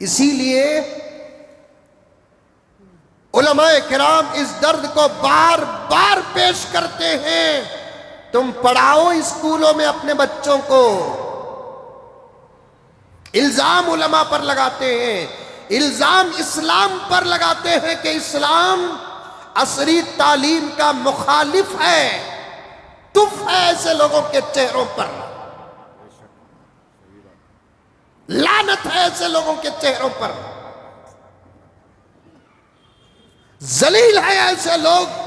اسی لیے علماء کرام اس درد کو بار بار پیش کرتے ہیں. تم پڑھاؤ اسکولوں میں اپنے بچوں کو. الزام علماء پر لگاتے ہیں، الزام اسلام پر لگاتے ہیں کہ اسلام عصری تعلیم کا مخالف ہے. تف ہے ایسے لوگوں کے چہروں پر، لعنت ہے ایسے لوگوں کے چہروں پر. ذلیل ہے ایسے لوگ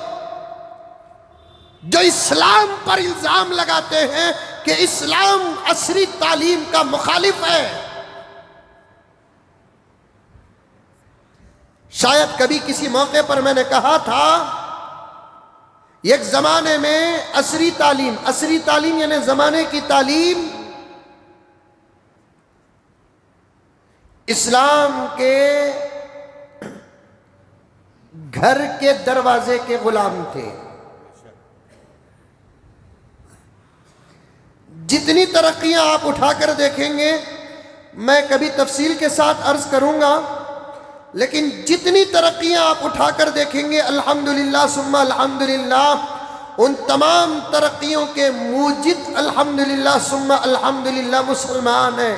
جو اسلام پر الزام لگاتے ہیں کہ اسلام عصری تعلیم کا مخالف ہے. شاید کبھی کسی موقع پر میں نے کہا تھا، ایک زمانے میں عصری تعلیم یعنی زمانے کی تعلیم اسلام کے گھر کے دروازے کے غلام تھے. جتنی ترقیاں آپ اٹھا کر دیکھیں گے، میں کبھی تفصیل کے ساتھ عرض کروں گا، لیکن جتنی ترقیاں آپ اٹھا کر دیکھیں گے الحمدللہ ثم الحمدللہ، ان تمام ترقیوں کے موجد الحمدللہ ثم الحمدللہ مسلمان ہیں.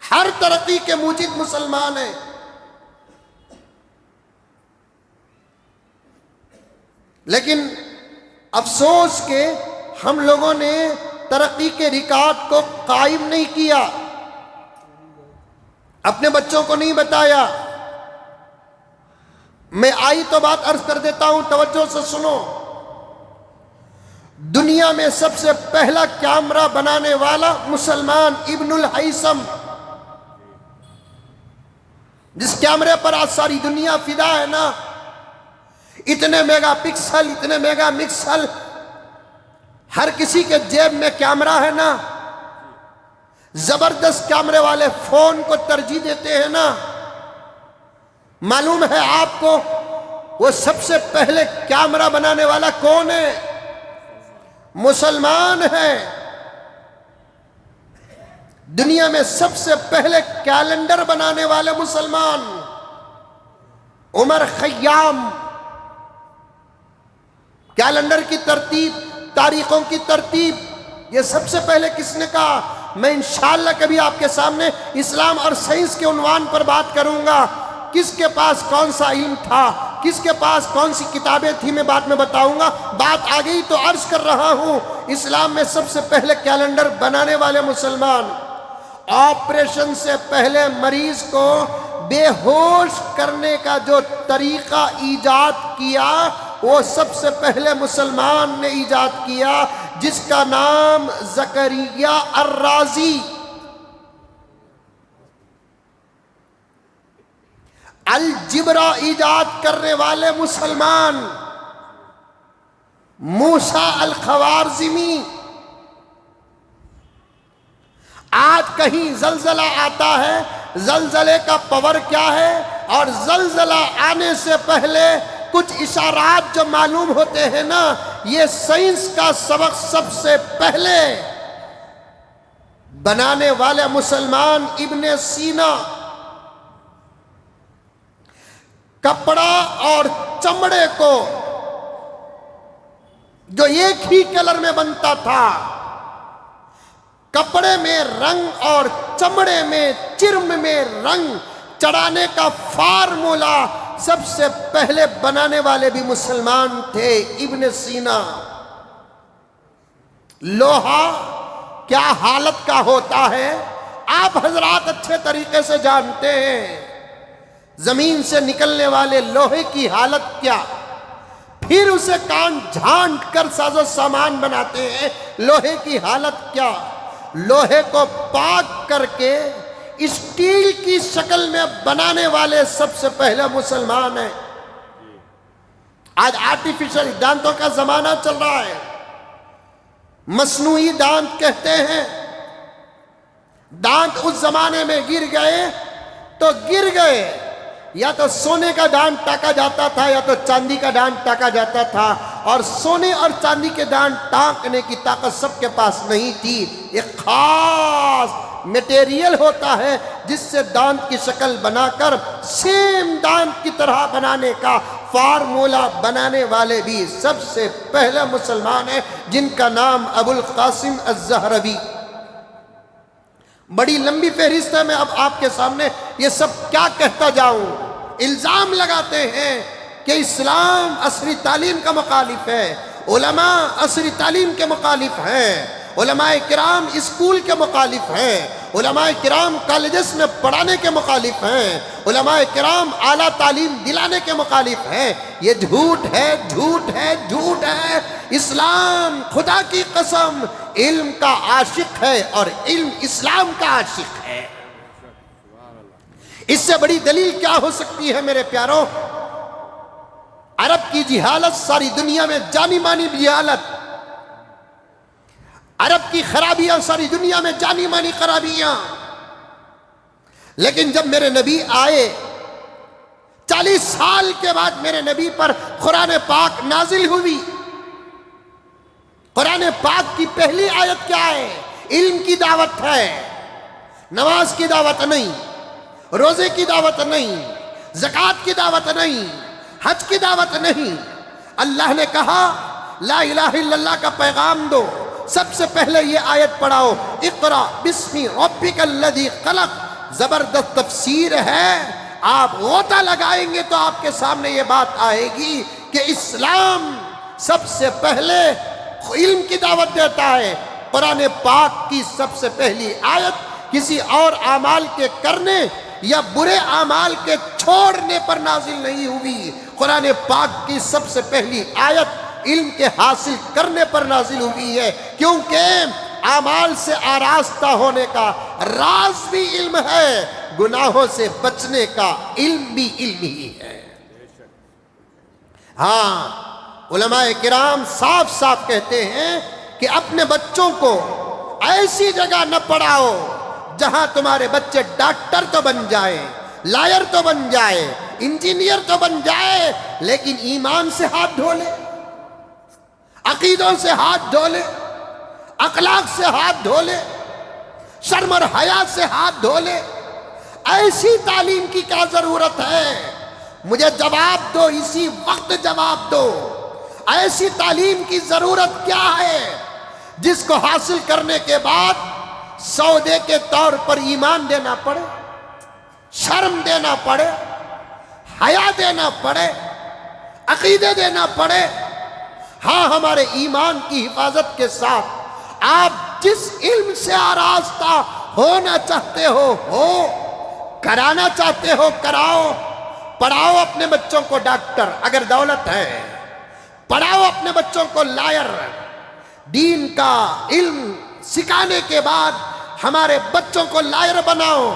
ہر ترقی کے موجد مسلمان ہیں. لیکن افسوس کہ ہم لوگوں نے ترقی کے ریکارڈ کو قائم نہیں کیا، اپنے بچوں کو نہیں بتایا. میں آئی تو بات عرض کر دیتا ہوں، توجہ سے سنو۔ دنیا میں سب سے پہلا کیمرہ بنانے والا مسلمان ابن الہیثم، جس کیمرے پر آج ساری دنیا فدا ہے نا، اتنے میگا پکسل، اتنے میگا پکسل، ہر کسی کے جیب میں کیمرہ ہے نا، زبردست کیمرے والے فون کو ترجیح دیتے ہیں نا۔ معلوم ہے آپ کو وہ سب سے پہلے کیمرہ بنانے والا کون ہے؟ مسلمان ہے۔ دنیا میں سب سے پہلے کیلنڈر بنانے والے مسلمان عمر خیام۔ کیلنڈر کی ترتیب، تاریخوں کی ترتیب، یہ سب سے پہلے کس نے کہا؟ میں انشاءاللہ کبھی آپ کے سامنے اسلام اور سائنس کے عنوان پر بات کروں گا، کس کے پاس کون سا علم تھا، کس کے پاس کون سی کتابیں تھی، میں بعد میں بتاؤں گا۔ بات آ گئی تو عرض کر رہا ہوں، اسلام میں سب سے پہلے کیلنڈر بنانے والے مسلمان۔ آپریشن سے پہلے مریض کو بے ہوش کرنے کا جو طریقہ ایجاد کیا، وہ سب سے پہلے مسلمان نے ایجاد کیا، جس کا نام زکریا الرازی۔ الجبرا ایجاد کرنے والے مسلمان موسیٰ الخوارزمی۔ آج کہیں زلزلہ آتا ہے، زلزلے کا پاور کیا ہے، اور زلزلہ آنے سے پہلے کچھ اشارات جو معلوم ہوتے ہیں نا، یہ سائنس کا سبق سب سے پہلے بنانے والے مسلمان ابن سینا۔ کپڑا اور چمڑے کو جو ایک ہی کلر میں بنتا تھا، کپڑے میں رنگ اور چمڑے میں، چرم میں رنگ چڑھانے کا فارمولا سب سے پہلے بنانے والے بھی مسلمان تھے، ابن سینا۔ لوہا کیا حالت کا ہوتا ہے آپ حضرات اچھے طریقے سے جانتے ہیں۔ زمین سے نکلنے والے لوہے کی حالت کیا، پھر اسے کانٹ جھانٹ کر ساز و سامان بناتے ہیں، لوہے کی حالت کیا۔ لوہے کو پاک کر کے اسٹیل کی شکل میں بنانے والے سب سے پہلے مسلمان ہیں۔ آج آرٹیفیشل دانتوں کا زمانہ چل رہا ہے، مصنوعی دانت کہتے ہیں۔ دانت اس زمانے میں گر گئے تو گر گئے، یا تو سونے کا دانت ٹاکا جاتا تھا یا تو چاندی کا دانت ٹاکا جاتا تھا، اور سونے اور چاندی کے دانت ٹانکنے کی طاقت سب کے پاس نہیں تھی۔ ایک خاص میٹیریل ہوتا ہے جس سے دانت کی شکل بنا کر سیم دانت کی طرح بنانے کا فارمولا بنانے والے بھی سب سے پہلے مسلمان ہیں، جن کا نام ابو القاسم الزہروی۔ بڑی لمبی فہرست ہے، میں اب آپ کے سامنے یہ سب کیا کہتا جاؤں۔ الزام لگاتے ہیں کہ اسلام عصری تعلیم کا مخالف ہے، علماء عصری تعلیم کے مخالف ہیں، علماء کرام اسکول کے مخالف ہیں، علماء کرام کالجز میں پڑھانے کے مخالف ہیں، علماء کرام اعلیٰ تعلیم دلانے کے مخالف ہیں۔ یہ جھوٹ ہے، جھوٹ ہے، جھوٹ ہے۔ اسلام خدا کی قسم علم کا عاشق ہے، اور علم اسلام کا عاشق ہے۔ اس سے بڑی دلیل کیا ہو سکتی ہے میرے پیاروں؟ عرب کی جہالت ساری دنیا میں جانی مانی جہالت، عرب کی خرابیاں ساری دنیا میں جانی مانی خرابیاں۔ لیکن جب میرے نبی آئے، 40 سال کے بعد میرے نبی پر قرآن پاک نازل ہوئی۔ قرآن پاک کی پہلی آیت کیا ہے؟ علم کی دعوت ہے، نماز کی دعوت نہیں، روزے کی دعوت نہیں، زکوٰۃ کی دعوت نہیں، حج کی دعوت نہیں۔ اللہ نے کہا لا الہ الا اللہ کا پیغام دو، سب سے پہلے یہ آیت پڑھاؤ، اقرا بسم ربک الذی خلق۔ زبردست تفسیر ہے، آپ غوطہ لگائیں گے تو آپ کے سامنے یہ بات آئے گی کہ اسلام سب سے پہلے علم کی دعوت دیتا ہے۔ قرآن پاک کی سب سے پہلی آیت کسی اور اعمال کے کرنے یا برے اعمال کے چھوڑنے پر نازل نہیں ہوئی۔ قرآن پاک کی سب سے پہلی آیت علم کے حاصل کرنے پر نازل ہوئی ہے، کیونکہ اعمال سے آراستہ ہونے کا راز بھی علم ہے، گناہوں سے بچنے کا علم بھی علم ہی ہے۔ ہاں، علماء کرام صاف صاف کہتے ہیں کہ اپنے بچوں کو ایسی جگہ نہ پڑھاؤ جہاں تمہارے بچے ڈاکٹر تو بن جائیں، لائر تو بن جائے، انجینئر تو بن جائے، لیکن ایمان سے ہاتھ دھو لے، عقیدوں سے ہاتھ دھو لے، اخلاق سے ہاتھ دھو لے، شرم اور حیا سے ہاتھ دھو لے۔ ایسی تعلیم کی کیا ضرورت ہے؟ مجھے جواب دو، اسی وقت جواب دو۔ ایسی تعلیم کی ضرورت کیا ہے جس کو حاصل کرنے کے بعد سودے کے طور پر ایمان دینا پڑے، شرم دینا پڑے، حیا دینا پڑے، عقیدے دینا پڑے؟ ہاں، ہمارے ایمان کی حفاظت کے ساتھ آپ جس علم سے آراستہ ہونا چاہتے ہو، کرانا چاہتے ہو کراؤ۔ پڑھاؤ اپنے بچوں کو ڈاکٹر اگر دولت ہے، پڑھاؤ اپنے بچوں کو لائر۔ دین کا علم سکھانے کے بعد ہمارے بچوں کو لائر بناؤ۔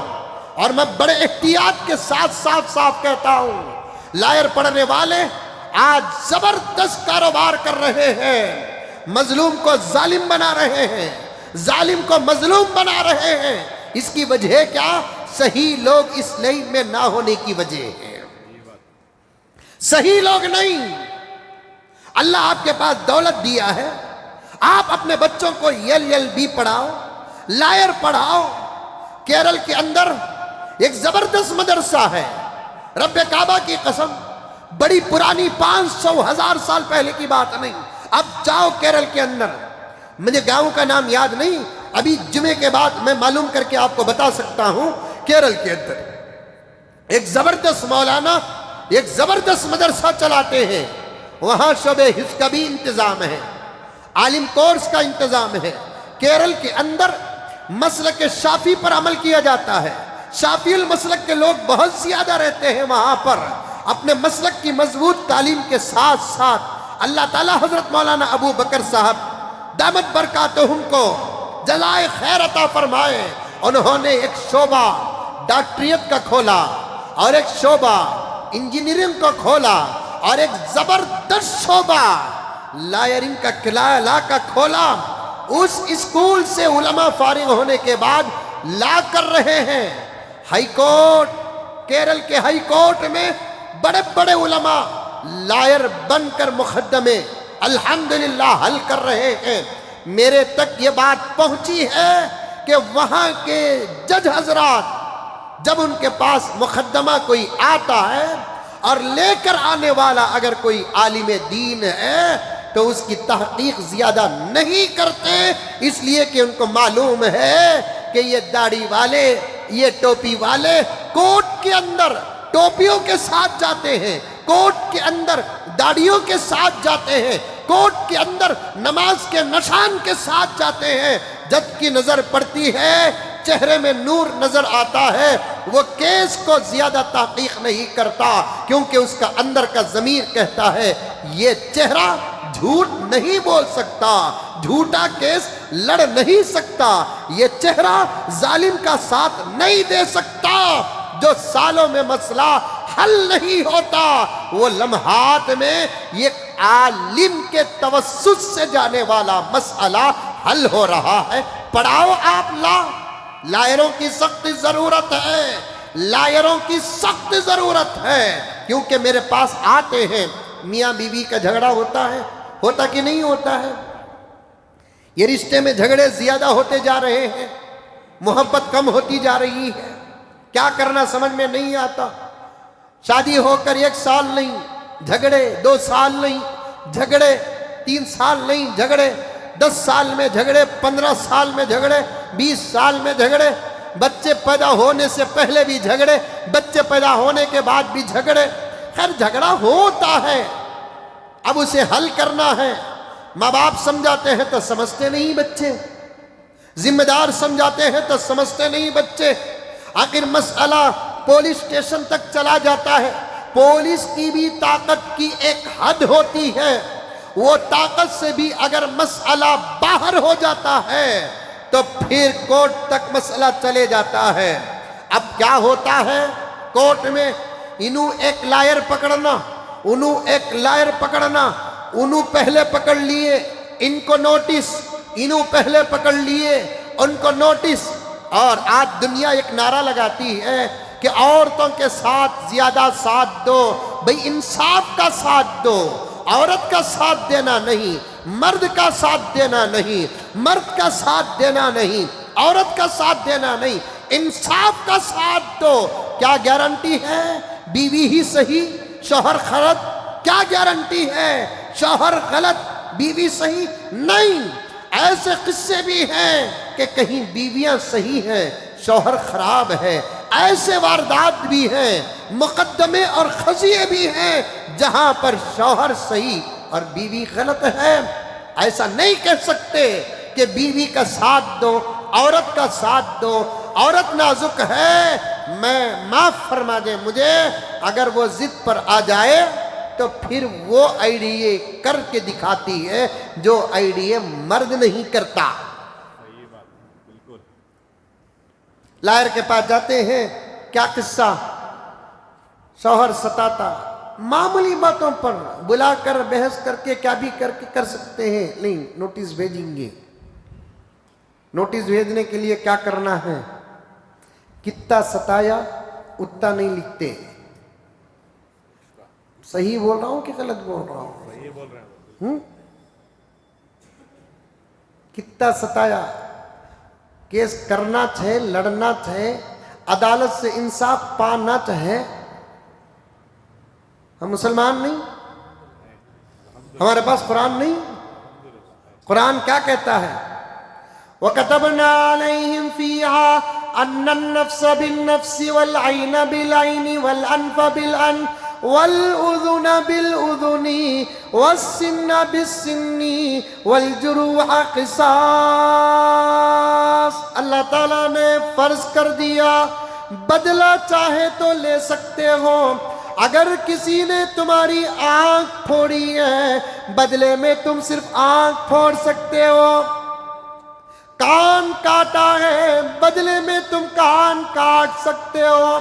اور میں بڑے احتیاط کے ساتھ صاف کہتا ہوں، لائر پڑھنے والے آج زبردست کاروبار کر رہے ہیں، مظلوم کو ظالم بنا رہے ہیں، ظالم کو مظلوم بنا رہے ہیں۔ اس کی وجہ کیا؟ صحیح لوگ اس لائن میں نہ ہونے کی وجہ ہے۔ صحیح لوگ نہیں۔ اللہ آپ کے پاس دولت دیا ہے، آپ اپنے بچوں کو LLB پڑھاؤ، لائر پڑھاؤ۔ کیرل کے اندر ایک زبردست مدرسہ ہے، رب کعبہ کی قسم، بڑی پرانی 500,000 سال پہلے کی بات نہیں۔ اب جاؤ کیرل کے اندر، مجھے گاؤں کا نام یاد نہیں، ابھی جمعے کے بعد میں معلوم کر کے آپ کو بتا سکتا ہوں۔ کیرل کے اندر ایک زبردست مولانا ایک زبردست مدرسہ چلاتے ہیں، وہاں شعبہ حفظ کا بھی انتظام ہے، عالم کورس کا انتظام ہے۔ کیرل کے اندر مسلک شافی پر عمل کیا جاتا ہے، شافی المسلک کے لوگ بہت زیادہ رہتے ہیں وہاں پر۔ اپنے مسلک کی مضبوط تعلیم کے ساتھ ساتھ اللہ تعالیٰ حضرت مولانا ابو بکر صاحب دامت برکاتہم کو جزائے خیر عطا فرمائے، انہوں نے ایک شعبہ ڈاکٹریت کا کھولا اور ایک شعبہ انجینئرنگ کو کھولا اور ایک زبردست شعبہ لائرنگ کا کلا کا کھولا۔ اس اسکول سے علماء فارغ ہونے کے بعد لا کر رہے ہیں ہائی کورٹ، کیرل کے ہائی کورٹ میں بڑے بڑے علماء لائر بن کر مقدمے الحمدللہ حل کر رہے ہیں۔ میرے تک یہ بات پہنچی ہے کہ وہاں کے جج حضرات جب ان کے پاس مقدمہ کوئی آتا ہے اور لے کر آنے والا اگر کوئی عالم دین ہے تو اس کی تحقیق زیادہ نہیں کرتے، اس لیے کہ ان کو معلوم ہے کہ یہ داڑھی والے، یہ ٹوپی والے کوٹ کے اندر ٹوپیوں کے ساتھ جاتے ہیں، کوٹ کے اندر داڑھیوں کے ساتھ جاتے ہیں، کوٹ کے اندر نماز کے نشان کے ساتھ جاتے ہیں۔ جج کی نظر پڑتی ہے، چہرے میں نور نظر آتا ہے، وہ کیس کو زیادہ تحقیق نہیں کرتا، کیونکہ اس کا اندر کا ضمیر کہتا ہے یہ چہرہ جھوٹ نہیں بول سکتا، جھوٹا کیس لڑ نہیں سکتا، یہ چہرہ ظالم کا ساتھ نہیں دے سکتا۔ جو سالوں میں مسئلہ حل نہیں ہوتا، وہ لمحات میں یہ عالم کے توسط سے جانے والا مسئلہ حل ہو رہا ہے۔ پڑھاؤ آپ لائروں کی سخت ضرورت ہے، لائروں کی سخت ضرورت ہے، کیونکہ میرے پاس آتے ہیں، میاں بیوی کا جھگڑا ہوتا کہ نہیں ہوتا ہے؟ یہ رشتے میں جھگڑے زیادہ ہوتے جا رہے ہیں، محبت کم ہوتی جا رہی ہے، کیا کرنا سمجھ میں نہیں آتا۔ شادی ہو کر 1 سال نہیں جھگڑے، 2 سال نہیں جھگڑے، 3 سال نہیں جھگڑے، 10 سال میں جھگڑے، 15 سال میں جھگڑے، 20 سال میں جھگڑے، بچے پیدا ہونے سے پہلے بھی جھگڑے، بچے پیدا ہونے کے بعد بھی جھگڑے۔ خیر جھگڑا ہوتا ہے، اب اسے حل کرنا ہے۔ ماں باپ سمجھاتے ہیں تو سمجھتے نہیں بچے، ذمہ دار سمجھاتے ہیں تو سمجھتے نہیں بچے. آخر مسئلہ پولیس اسٹیشن تک چلا جاتا ہے. پولیس کی بھی طاقت کی ایک حد ہوتی ہے. وہ طاقت سے بھی اگر مسئلہ باہر ہو جاتا ہے تو پھر کورٹ تک مسئلہ چلے جاتا ہے. اب کیا ہوتا ہے کورٹ میں؟ انہوں ایک لائر پکڑنا، انہوں ایک لائر پکڑنا، انہوں پہلے پکڑ لیے، ان کو نوٹس، انہوں پہلے پکڑ لیے، ان کو نوٹس. اور آج دنیا ایک نعرہ لگاتی ہے کہ عورتوں کے ساتھ زیادہ ساتھ دو. بھئی انصاف کا ساتھ دو، عورت کا ساتھ دینا نہیں، مرد کا ساتھ دینا نہیں، مرد کا ساتھ دینا نہیں، عورت کا ساتھ دینا نہیں، انصاف کا ساتھ دو. کیا گارنٹی ہے بیوی ہی صحیح شوہر غلط؟ کیا گارنٹی ہے شوہر غلط بیوی صحیح؟ نہیں. ایسے قصے بھی ہیں کہ کہیں بیویاں صحیح ہیں شوہر خراب ہے. ایسے واردات بھی ہیں، مقدمے اور قضیے بھی ہیں جہاں پر شوہر صحیح اور بیوی غلط ہے. ایسا نہیں کہہ سکتے کہ بیوی کا ساتھ دو، عورت کا ساتھ دو. عورت نازک ہے، میں معاف فرما دیں مجھے، اگر وہ ضد پر آ جائے تو پھر وہ آئیڈیے کر کے دکھاتی ہے جو آئیڈیے مرد نہیں کرتا. لائر کے پاس جاتے ہیں، کیا قصہ؟ شوہر ستاتا، معمولی باتوں پر بلا کر بحث کر کے کیا بھی کر سکتے ہیں. نہیں، نوٹس بھیجیں گے. نوٹس بھیجنے کے لیے کیا کرنا ہے؟ کتنا ستایا اتنا نہیں لکھتے. صحیح بول رہا ہوں کہ غلط بول رہا ہوں؟ صحیح بول رہے ہیں. کتنا ستایا، کیس کرنا چاہے، لڑنا چاہے، عدالت سے انصاف پانا چاہے. ہم مسلمان نہیں؟ ہمارے پاس قرآن نہیں؟ قرآن کیا کہتا ہے؟ وَكَتَبْنَا عَلَيْهِمْ فِيهَا أَنَّ النَّفْسَ بِالنَّفْسِ وَالْعَيْنَ بِالْعَيْنِ وَالْأَنْفَ بِالْأَنْفِ وَالْأُذُنَ بِالْأُذُنِ وَالسِّنَّ بِالسِّنِّ وَالْجُرُوحَ قِصَاص. اللہ تعالیٰ نے فرض کر دیا، بدلہ چاہے تو لے سکتے ہو. اگر کسی نے تمہاری آنکھ پھوڑی ہے، بدلے میں تم صرف آنکھ پھوڑ سکتے ہو. کان کاٹا ہے، بدلے میں تم کان کاٹ سکتے ہو.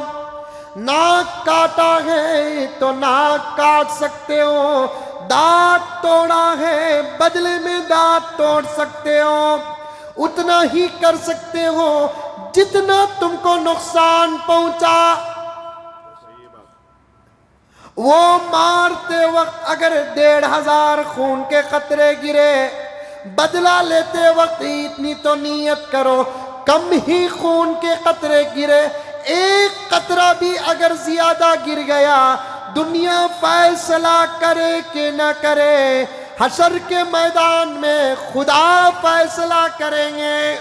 ناک کاٹا ہے تو ناک کاٹ سکتے ہو. دانت توڑا ہے، بدلے میں دانت توڑ سکتے ہو. اتنا ہی کر سکتے ہو جتنا تم کو نقصان پہنچا. وہ مارتے وقت اگر 1500 خون کے قطرے گرے، بدلہ لیتے وقت اتنی تو نیت کرو کم ہی خون کے قطرے گرے. ایک قطرہ بھی اگر زیادہ گر گیا، دنیا فیصلہ کرے کہ نہ کرے، حشر کے میدان میں خدا فیصلہ کریں گے.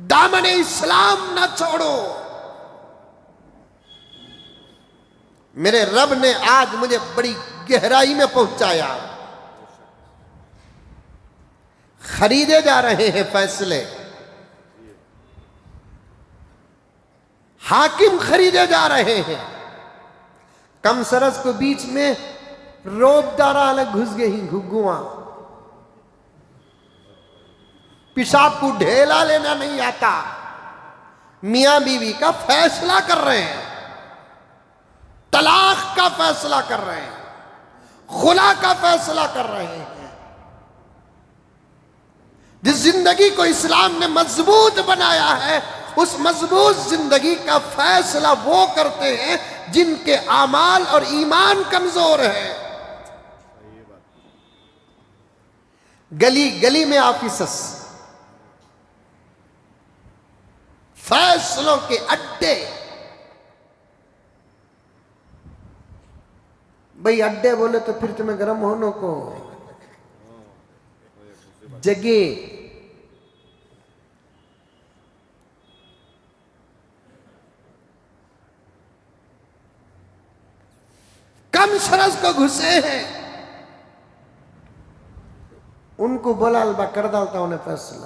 دامن اسلام نہ چھوڑو. میرے رب نے آج مجھے بڑی گہرائی میں پہنچایا. خریدے جا رہے ہیں فیصلے، حاکم خریدے جا رہے ہیں. کم سرس کو بیچ میں روب دارا الگ گھس گئی گھگواں. پیشاب کو ڈھیلا لینا نہیں آتا. میاں بیوی کا فیصلہ کر رہے ہیں، طلاق کا فیصلہ کر رہے ہیں، خلا کا فیصلہ کر رہے ہیں. جس زندگی کو اسلام نے مضبوط بنایا ہے، اس مضبوط زندگی کا فیصلہ وہ کرتے ہیں جن کے اعمال اور ایمان کمزور ہے. گلی گلی میں آفیسس، فیصلوں کے اڈے. بھئی اڈے بولے تو پھر تمہیں گرم ہونے کو جگہ. کم سرس کو گھسے ہیں، ان کو بولا البا کر ڈالتا انہیں فیصلہ.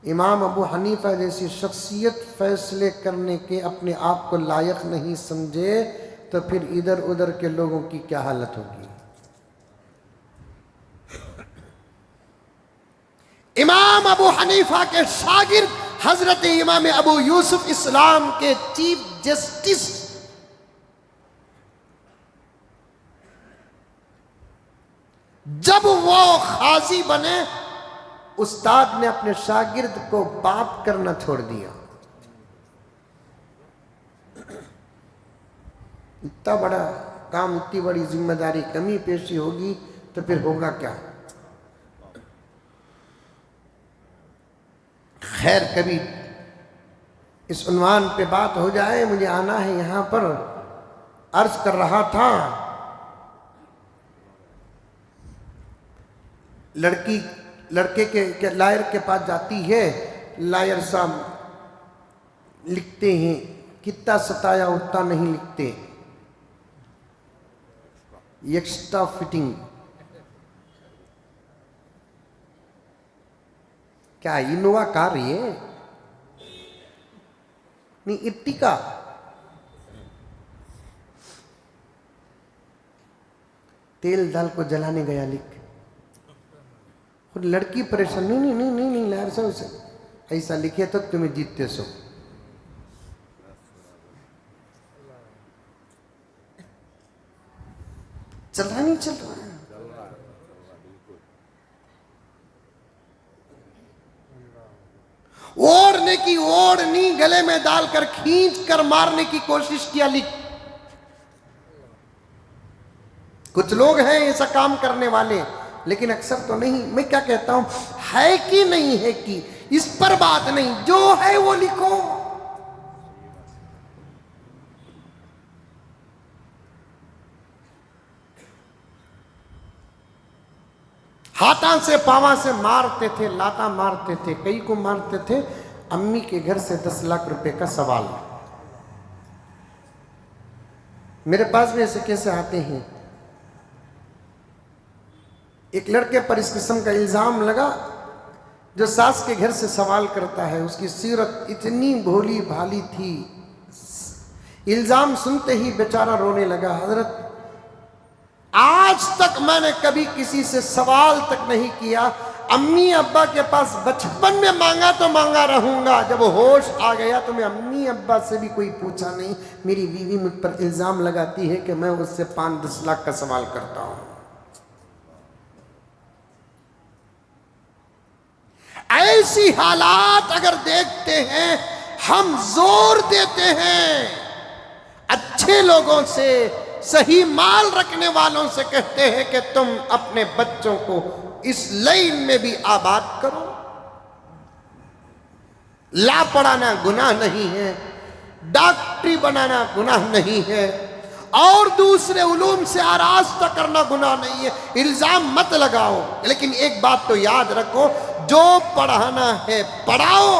امام ابو حنیفہ جیسی شخصیت فیصلے کرنے کے اپنے آپ کو لائق نہیں سمجھے تو پھر ادھر ادھر کے لوگوں کی کیا حالت ہوگی. امام ابو حنیفہ کے شاگرد حضرت امام ابو یوسف اسلام کے چیف جسٹس جب وہ قاضی بنے، استاد نے اپنے شاگرد کو بات کرنا چھوڑ دیا. اتنا بڑا کام، اتنی بڑی ذمہ داری کمی پیشی ہوگی تو پھر ہوگا کیا. خیر، کبھی اس عنوان پہ بات ہو جائے، مجھے آنا ہے یہاں پر. عرض کر رہا تھا، لڑکے کے لائر کے پاس جاتی ہے. لائر صاحب لکھتے ہیں کتنا ستایا اتنا نہیں لکھتے، ایکسٹرا فٹنگ. کیا انووا کار یہ نہیں، ارٹیکا. تیل ڈال کو جلانے گیا لکھ. خود لڑکی پریشان، نہیں نہیں نہیں نہیں لائر صاحب سے ایسا لکھے تو تمہیں جیتتے سو. چل رہا نہیں چل رہا. اوڑھنے کی اوڑھنی گلے میں ڈال کر کھینچ کر مارنے کی کوشش کیا لکھ. کچھ لوگ ہیں ایسا کام کرنے والے، لیکن اکثر تو نہیں. میں کیا کہتا ہوں، ہے کہ نہیں ہے کہ اس پر بات نہیں، جو ہے وہ لکھو. ہاتھاں سے پاواں سے مارتے تھے، لاتا مارتے تھے، کئی کو مارتے تھے. امی کے گھر سے 10 لاکھ روپے کا سوال. میرے پاس بھی ایسے کیسے آتے ہیں. ایک لڑکے پر اس قسم کا الزام لگا جو ساس کے گھر سے سوال کرتا ہے. اس کی سیرت اتنی بھولی بھالی تھی. الزام سنتے ہی بیچارہ رونے لگا. حضرت آج تک میں نے کبھی کسی سے سوال تک نہیں کیا. امی ابا کے پاس بچپن میں مانگا تو مانگا رہوں گا، جب ہوش آ گیا تو میں امی ابا سے بھی کوئی پوچھا نہیں. میری بیوی مجھ پر الزام لگاتی ہے کہ میں اس سے 5-10 لاکھ کا سوال کرتا ہوں. ایسی حالات اگر دیکھتے ہیں، ہم زور دیتے ہیں اچھے لوگوں سے، صحیح مال رکھنے والوں سے کہتے ہیں کہ تم اپنے بچوں کو اس لائن میں بھی آباد کرو. لا پڑھانا گناہ نہیں ہے، ڈاکٹری بنانا گناہ نہیں ہے، اور دوسرے علوم سے آراستہ کرنا گناہ نہیں ہے. الزام مت لگاؤ، لیکن ایک بات تو یاد رکھو، جو پڑھانا ہے پڑھاؤ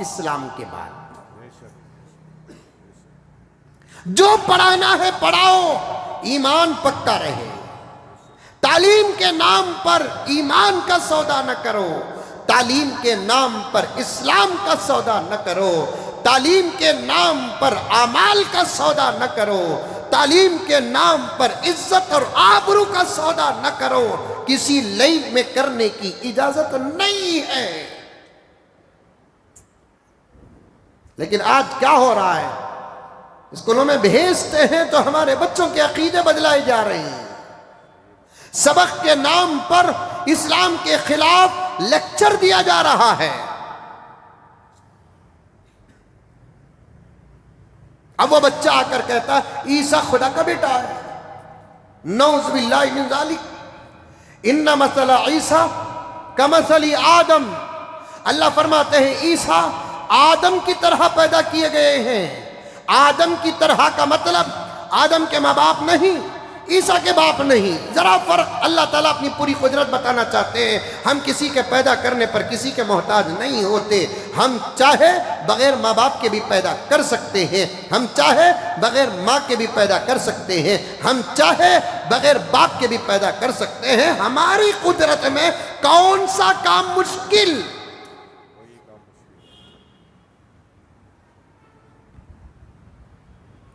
اسلام کے بعد. جو پڑھانا ہے پڑھاؤ، ایمان پکا رہے. تعلیم کے نام پر ایمان کا سودا نہ کرو، تعلیم کے نام پر اسلام کا سودا نہ کرو، تعلیم کے نام پر اعمال کا سودا نہ کرو، تعلیم کے نام پر عزت اور آبرو کا سودا نہ کرو. کسی لائن میں کرنے کی اجازت نہیں ہے. لیکن آج کیا ہو رہا ہے، اسکولوں میں بھیجتے ہیں تو ہمارے بچوں کے عقیدے بدلائے جا رہے ہیں. سبق کے نام پر اسلام کے خلاف لیکچر دیا جا رہا ہے. اب وہ بچہ آ کر کہتا ہے عیسیٰ خدا کا بیٹا ہے. نعوذ باللہ من ذالک. ان مثل عیسیٰ کمثل آدم. اللہ فرماتے ہیں عیسیٰ آدم کی طرح پیدا کیے گئے ہیں. آدم کی طرح کا مطلب آدم کے ماں باپ نہیں، عیسیٰ کے باپ نہیں. ذرا فرق. اللہ تعالیٰ اپنی پوری قدرت بتانا چاہتے ہیں. ہم کسی کے پیدا کرنے پر کسی کے محتاج نہیں ہوتے. ہم چاہے بغیر ماں باپ کے بھی پیدا کر سکتے ہیں. ہم چاہے بغیر ماں کے بھی پیدا کر سکتے ہیں. ہم چاہے بغیر باپ کے بھی پیدا کر سکتے ہیں. ہماری قدرت میں کون سا کام مشکل؟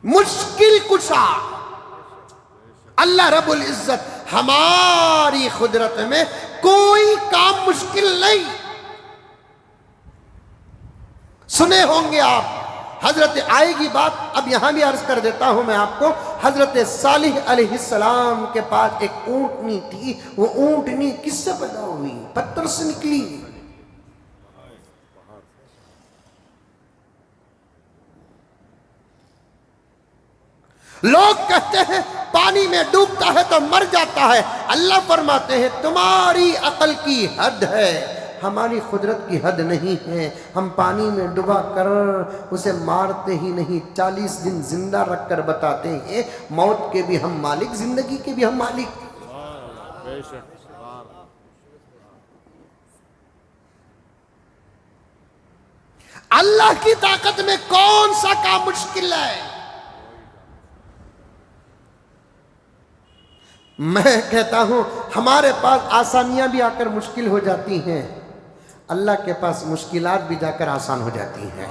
مشکل کشا اللہ رب العزت. ہماری قدرت میں کوئی کام مشکل نہیں. سنے ہوں گے آپ، حضرت آئے گی بات، اب یہاں بھی عرض کر دیتا ہوں میں آپ کو. حضرت صالح علیہ السلام کے پاس ایک اونٹنی تھی. وہ اونٹنی کس سے پیدا ہوئی؟ پتھر سے نکلی. لوگ کہتے ہیں پانی میں ڈوبتا ہے تو مر جاتا ہے. اللہ فرماتے ہیں تمہاری عقل کی حد ہے، ہماری قدرت کی حد نہیں ہے. ہم پانی میں ڈبا کر اسے مارتے ہی نہیں، 40 دن زندہ رکھ کر بتاتے ہیں موت کے بھی ہم مالک، زندگی کے بھی ہم مالک. اللہ کی طاقت میں کون سا کام مشکل ہے؟ میں کہتا ہوں ہمارے پاس آسانیاں بھی آ کر مشکل ہو جاتی ہیں، اللہ کے پاس مشکلات بھی جا کر آسان ہو جاتی ہیں.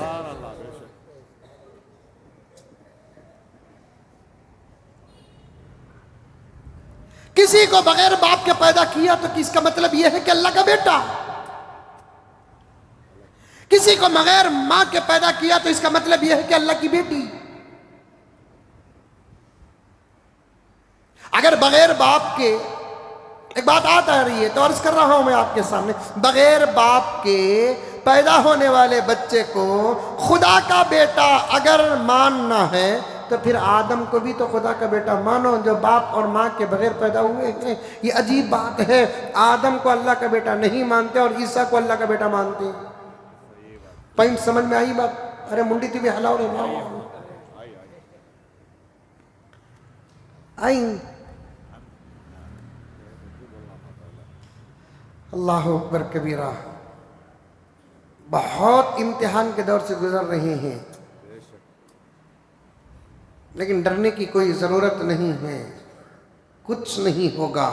کسی کو بغیر باپ کے پیدا کیا تو اس کا مطلب یہ ہے کہ اللہ کا بیٹا. کسی کو بغیر ماں کے پیدا کیا تو اس کا مطلب یہ ہے کہ اللہ کی بیٹی. اگر بغیر باپ کے، ایک بات آ رہی ہے تو عرض کر رہا ہوں میں آپ کے سامنے، بغیر باپ کے پیدا ہونے والے بچے کو خدا کا بیٹا اگر ماننا ہے تو پھر آدم کو بھی تو خدا کا بیٹا مانو جو باپ اور ماں کے بغیر پیدا ہوئے ہیں. یہ عجیب بات ہے. آدم کو اللہ کا بیٹا نہیں مانتے اور عیسیٰ کو اللہ کا بیٹا مانتے. پوائنٹ سمجھ میں آئی بات؟ ارے منڈی تھی بھی ہلاؤ رہے آئی. اللہ اکبر کبیرہ. بہت امتحان کے دور سے گزر رہے ہیں، لیکن ڈرنے کی کوئی ضرورت نہیں ہے. کچھ نہیں ہوگا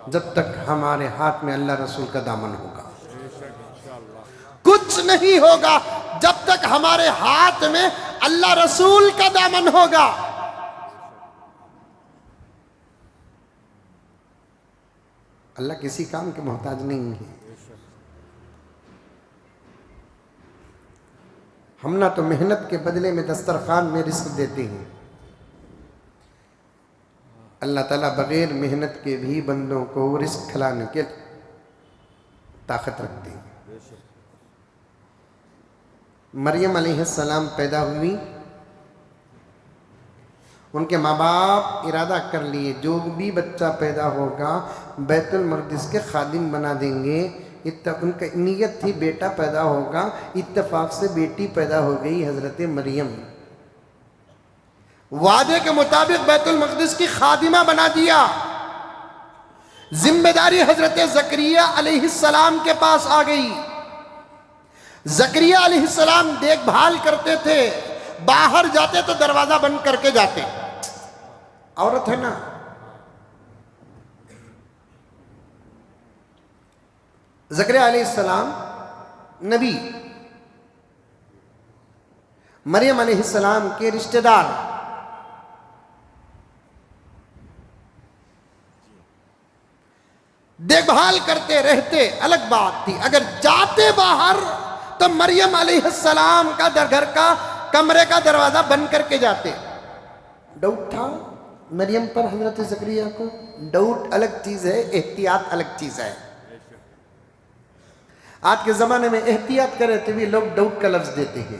جب تک ہمارے ہاتھ میں اللہ رسول کا دامن ہوگا. کچھ نہیں ہوگا جب تک ہمارے ہاتھ میں اللہ رسول کا دامن ہوگا. اللہ کسی کام کے محتاج نہیں ہے. ہم نہ تو محنت کے بدلے میں دسترخوان میں رزق دیتے ہیں، اللہ تعالیٰ بغیر محنت کے بھی بندوں کو رزق کھلانے کے طاقت رکھتے ہیں. مریم علیہ السلام پیدا ہوئی، ان کے ماں باپ ارادہ کر لیے جو بھی بچہ پیدا ہوگا بیت المقدس کے خادم بنا دیں گے. ان کا نیت تھی بیٹا پیدا ہوگا، اتفاق سے بیٹی پیدا ہو گئی حضرت مریم. وعدے کے مطابق بیت المقدس کی خادمہ بنا دیا. ذمہ داری حضرت زکریا علیہ السلام کے پاس آ گئی. زکریا علیہ السلام دیکھ بھال کرتے تھے، باہر جاتے تو دروازہ بند کر کے جاتے. عورت ہے نا. زکریا علیہ السلام نبی، مریم علیہ السلام کے رشتہ دار. دیکھ بھال کرتے رہتے الگ بات تھی، اگر جاتے باہر تو مریم علیہ السلام کا گھر کا کمرے کا دروازہ بند کر کے جاتے. ڈاؤٹ تھا مریم پر حضرت زکریا کو. ڈاؤٹ الگ چیز ہے، احتیاط الگ چیز ہے. آج کے زمانے میں احتیاط کرے تو بھی لوگ ڈاؤٹ کا لفظ دیتے ہیں.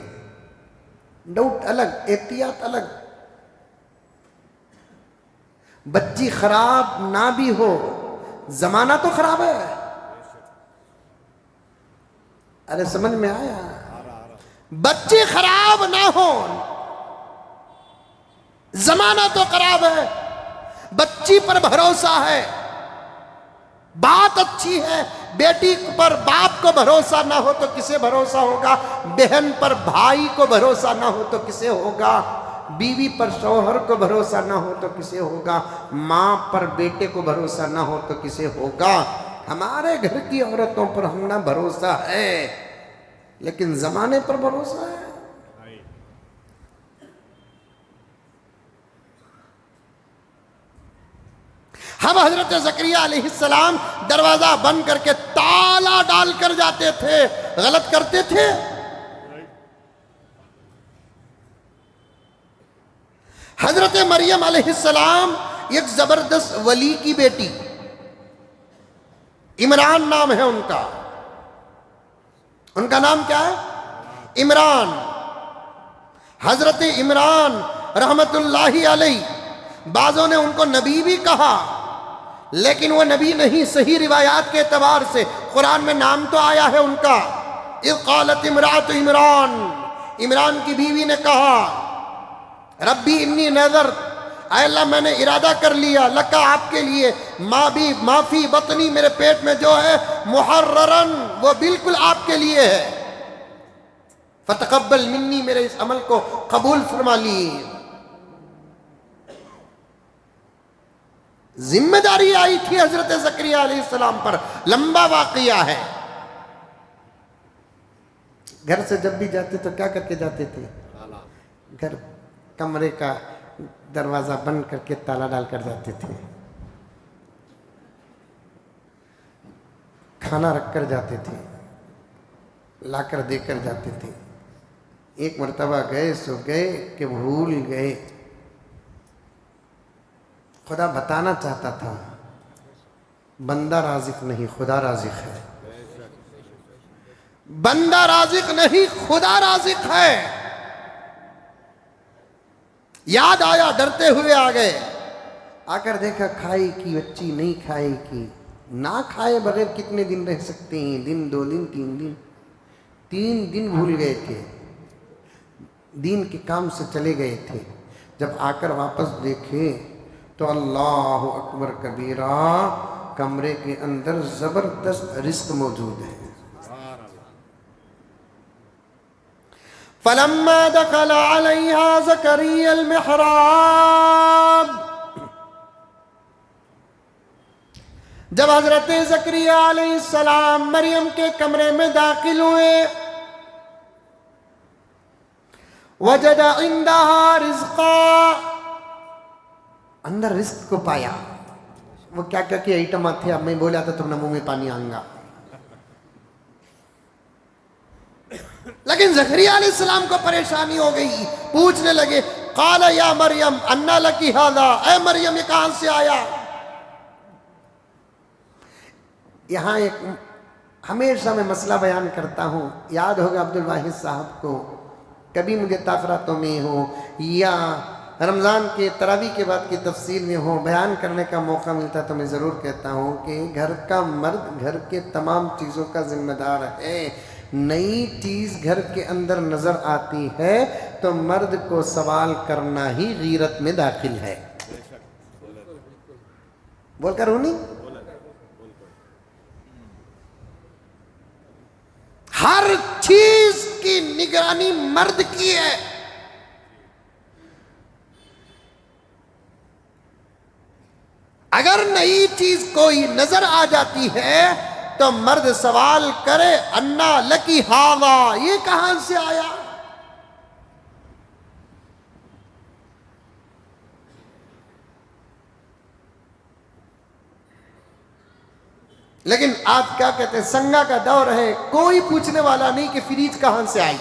ڈاؤٹ الگ، احتیاط الگ. بچی خراب نہ بھی ہو، زمانہ تو خراب ہے. ارے سمجھ میں آیا؟ بچی خراب نہ ہو، زمانہ تو خراب ہے. بچی پر بھروسہ ہے، بات اچھی ہے، بیٹی پر باپ کو بھروسہ نہ ہو تو کسے بھروسہ ہوگا، بہن پر بھائی کو بھروسہ نہ ہو تو کسے ہوگا، بیوی پر شوہر کو بھروسہ نہ ہو تو کسے ہوگا، ماں پر بیٹے کو بھروسہ نہ ہو تو کسے ہوگا۔ ہمارے گھر کی عورتوں پر ہم نہ بھروسہ ہے، لیکن زمانے پر بھروسہ ہے۔ ہم حضرت زکریا علیہ السلام دروازہ بند کر کے تالا ڈال کر جاتے تھے، غلط کرتے تھے؟ حضرت مریم علیہ السلام ایک زبردست ولی کی بیٹی، عمران نام ہے ان کا نام کیا ہے؟ عمران۔ حضرت عمران رحمت اللہ علیہ، بعضوں نے ان کو نبی بھی کہا، لیکن وہ نبی نہیں، صحیح روایات کے اعتبار سے قرآن میں نام تو آیا ہے ان کا۔ اذ قالت امرأۃ عمران، عمران کی بیوی نے کہا، ربی انی نذرت، اے اللہ میں نے ارادہ کر لیا، لکا آپ کے لیے، ما فی بطنی، میرے پیٹ میں جو ہے، محررن، وہ بالکل آپ کے لیے ہے، فتقبل منی، میرے اس عمل کو قبول فرما لی۔ ذمہ داری آئی تھی حضرت زکریا علیہ السلام پر، لمبا واقعہ ہے۔ گھر سے جب بھی جاتے تو کیا کر کے جاتے تھے؟ گھر کمرے کا دروازہ بند کر کے تالا ڈال کر جاتے تھے، کھانا رکھ کر جاتے تھے، لا کر دے کر جاتے تھے۔ ایک مرتبہ گئے سو گئے کہ بھول گئے، خدا بتانا چاہتا تھا، بندہ رازق نہیں خدا رازق ہے، بندہ رازق نہیں خدا رازق ہے۔ یاد آیا، ڈرتے ہوئے آ گئے، آ کر دیکھا کھائی کی بچی نہیں کھائی کی، نہ کھائے بغیر کتنے دن رہ سکتے ہیں؟ دن، 2 دن، 3 دن، 3 دن بھول گئے تھے، دین کے کام سے چلے گئے تھے۔ جب آ کر واپس دیکھے تو اللہ اکبر کبیرہ، کمرے کے اندر زبردست رزق موجود ہے۔ فلما دخل علیہا زکریا المحراب، جب حضرت زکریا علیہ السلام مریم کے کمرے میں داخل ہوئے، وجد عندها رزقا، اندر رزق کو پایا۔ وہ کیا کیا کہ آئٹم تھے، اب میں بولا تھا تم نے منہ میں پانی آئیں گا، لیکن زکریا علیہ السلام کو پریشانی ہو گئی، پوچھنے لگے، قال یا مریم انا لکی ھذا، اے مریم یہ کہاں سے آیا؟ یہاں ایک ہمیشہ میں مسئلہ بیان کرتا ہوں، یاد ہوگا عبد الواحد صاحب کو، کبھی مجھے تاخراتوں میں ہو یا رمضان کے تراویح کے بعد کی تفسیر میں ہو، بیان کرنے کا موقع ملتا تو میں ضرور کہتا ہوں کہ گھر کا مرد گھر کے تمام چیزوں کا ذمہ دار ہے۔ نئی چیز گھر کے اندر نظر آتی ہے تو مرد کو سوال کرنا ہی غیرت میں داخل ہے۔ بول کر ہوں نہیں؟ ہر چیز کی نگرانی مرد کی ہے۔ اگر نئی چیز کوئی نظر آ جاتی ہے تو مرد سوال کرے، انا لکی ھذا، یہ کہاں سے آیا؟ لیکن آج کیا کہتے ہیں، سنگا کا دور ہے، کوئی پوچھنے والا نہیں کہ فریج کہاں سے آئی۔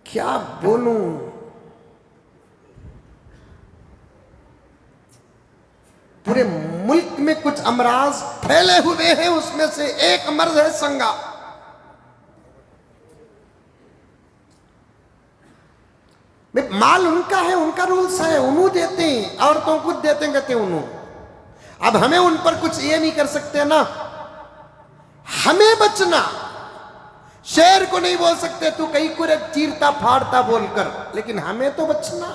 کیا بولوں، پورے ملک میں کچھ امراض پھیلے ہوئے ہیں، اس میں سے ایک مرض ہے سنگا۔ مال ان کا ہے، ان کا رولز ہے، انہوں دیتے ہیں، عورتوں کو دیتے ہیں، کہتے ہیں انہوں۔ اب ہمیں ان پر کچھ یہ نہیں کر سکتے نا، ہمیں بچنا، شیر کو نہیں بول سکتے تو کئی کو چیرتا پھاڑتا بول کر، لیکن ہمیں تو بچنا۔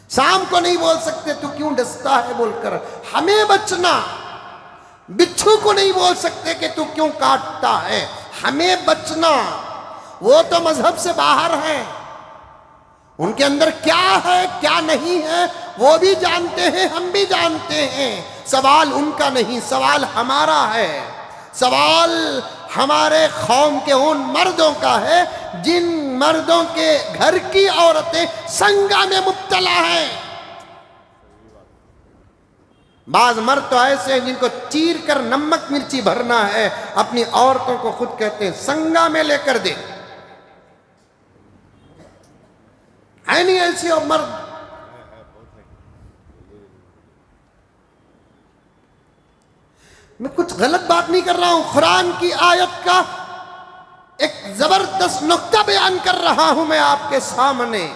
سام کو نہیں بول سکتے تو کیوں ڈستا ہے بول کر، ہمیں بچنا۔ بچھو کو نہیں بول سکتے کہ تو کیوں کاٹتا ہے، ہمیں بچنا۔ وہ تو مذہب سے باہر ہیں، ان کے اندر کیا ہے کیا نہیں ہے وہ بھی جانتے ہیں، ہم بھی جانتے ہیں۔ سوال ان کا نہیں، سوال ہمارا ہے۔ سوال ہمارے قوم کے ان مردوں کا ہے جن مردوں کے گھر کی عورتیں سنگا میں مبتلا ہیں۔ بعض مرد تو ایسے ہیں جن کو چیر کر نمک مرچی بھرنا ہے، اپنی عورتوں کو خود کہتے ہیں سنگا میں لے کر دے۔ ہے نہیں ایسی اور مرد؟ میں کچھ غلط بات نہیں کر رہا ہوں، قرآن کی آیت کا ایک زبردست نقطہ بیان کر رہا ہوں میں آپ کے سامنے۔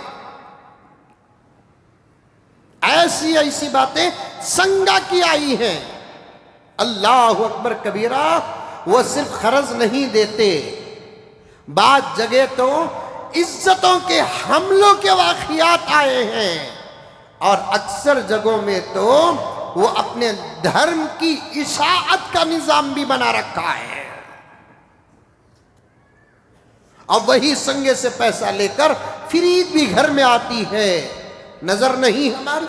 ایسی ایسی باتیں سنگا کی آئی ہیں۔ اللہ اکبر کبیرہ، وہ صرف قرض نہیں دیتے، بعض جگہ تو عزتوں کے حملوں کے واقعات آئے ہیں، اور اکثر جگہوں میں تو وہ اپنے دھرم کی اشاعت کا نظام بھی بنا رکھا ہے۔ اب وہی سنگے سے پیسہ لے کر فرید بھی گھر میں آتی ہے، نظر نہیں ہماری؟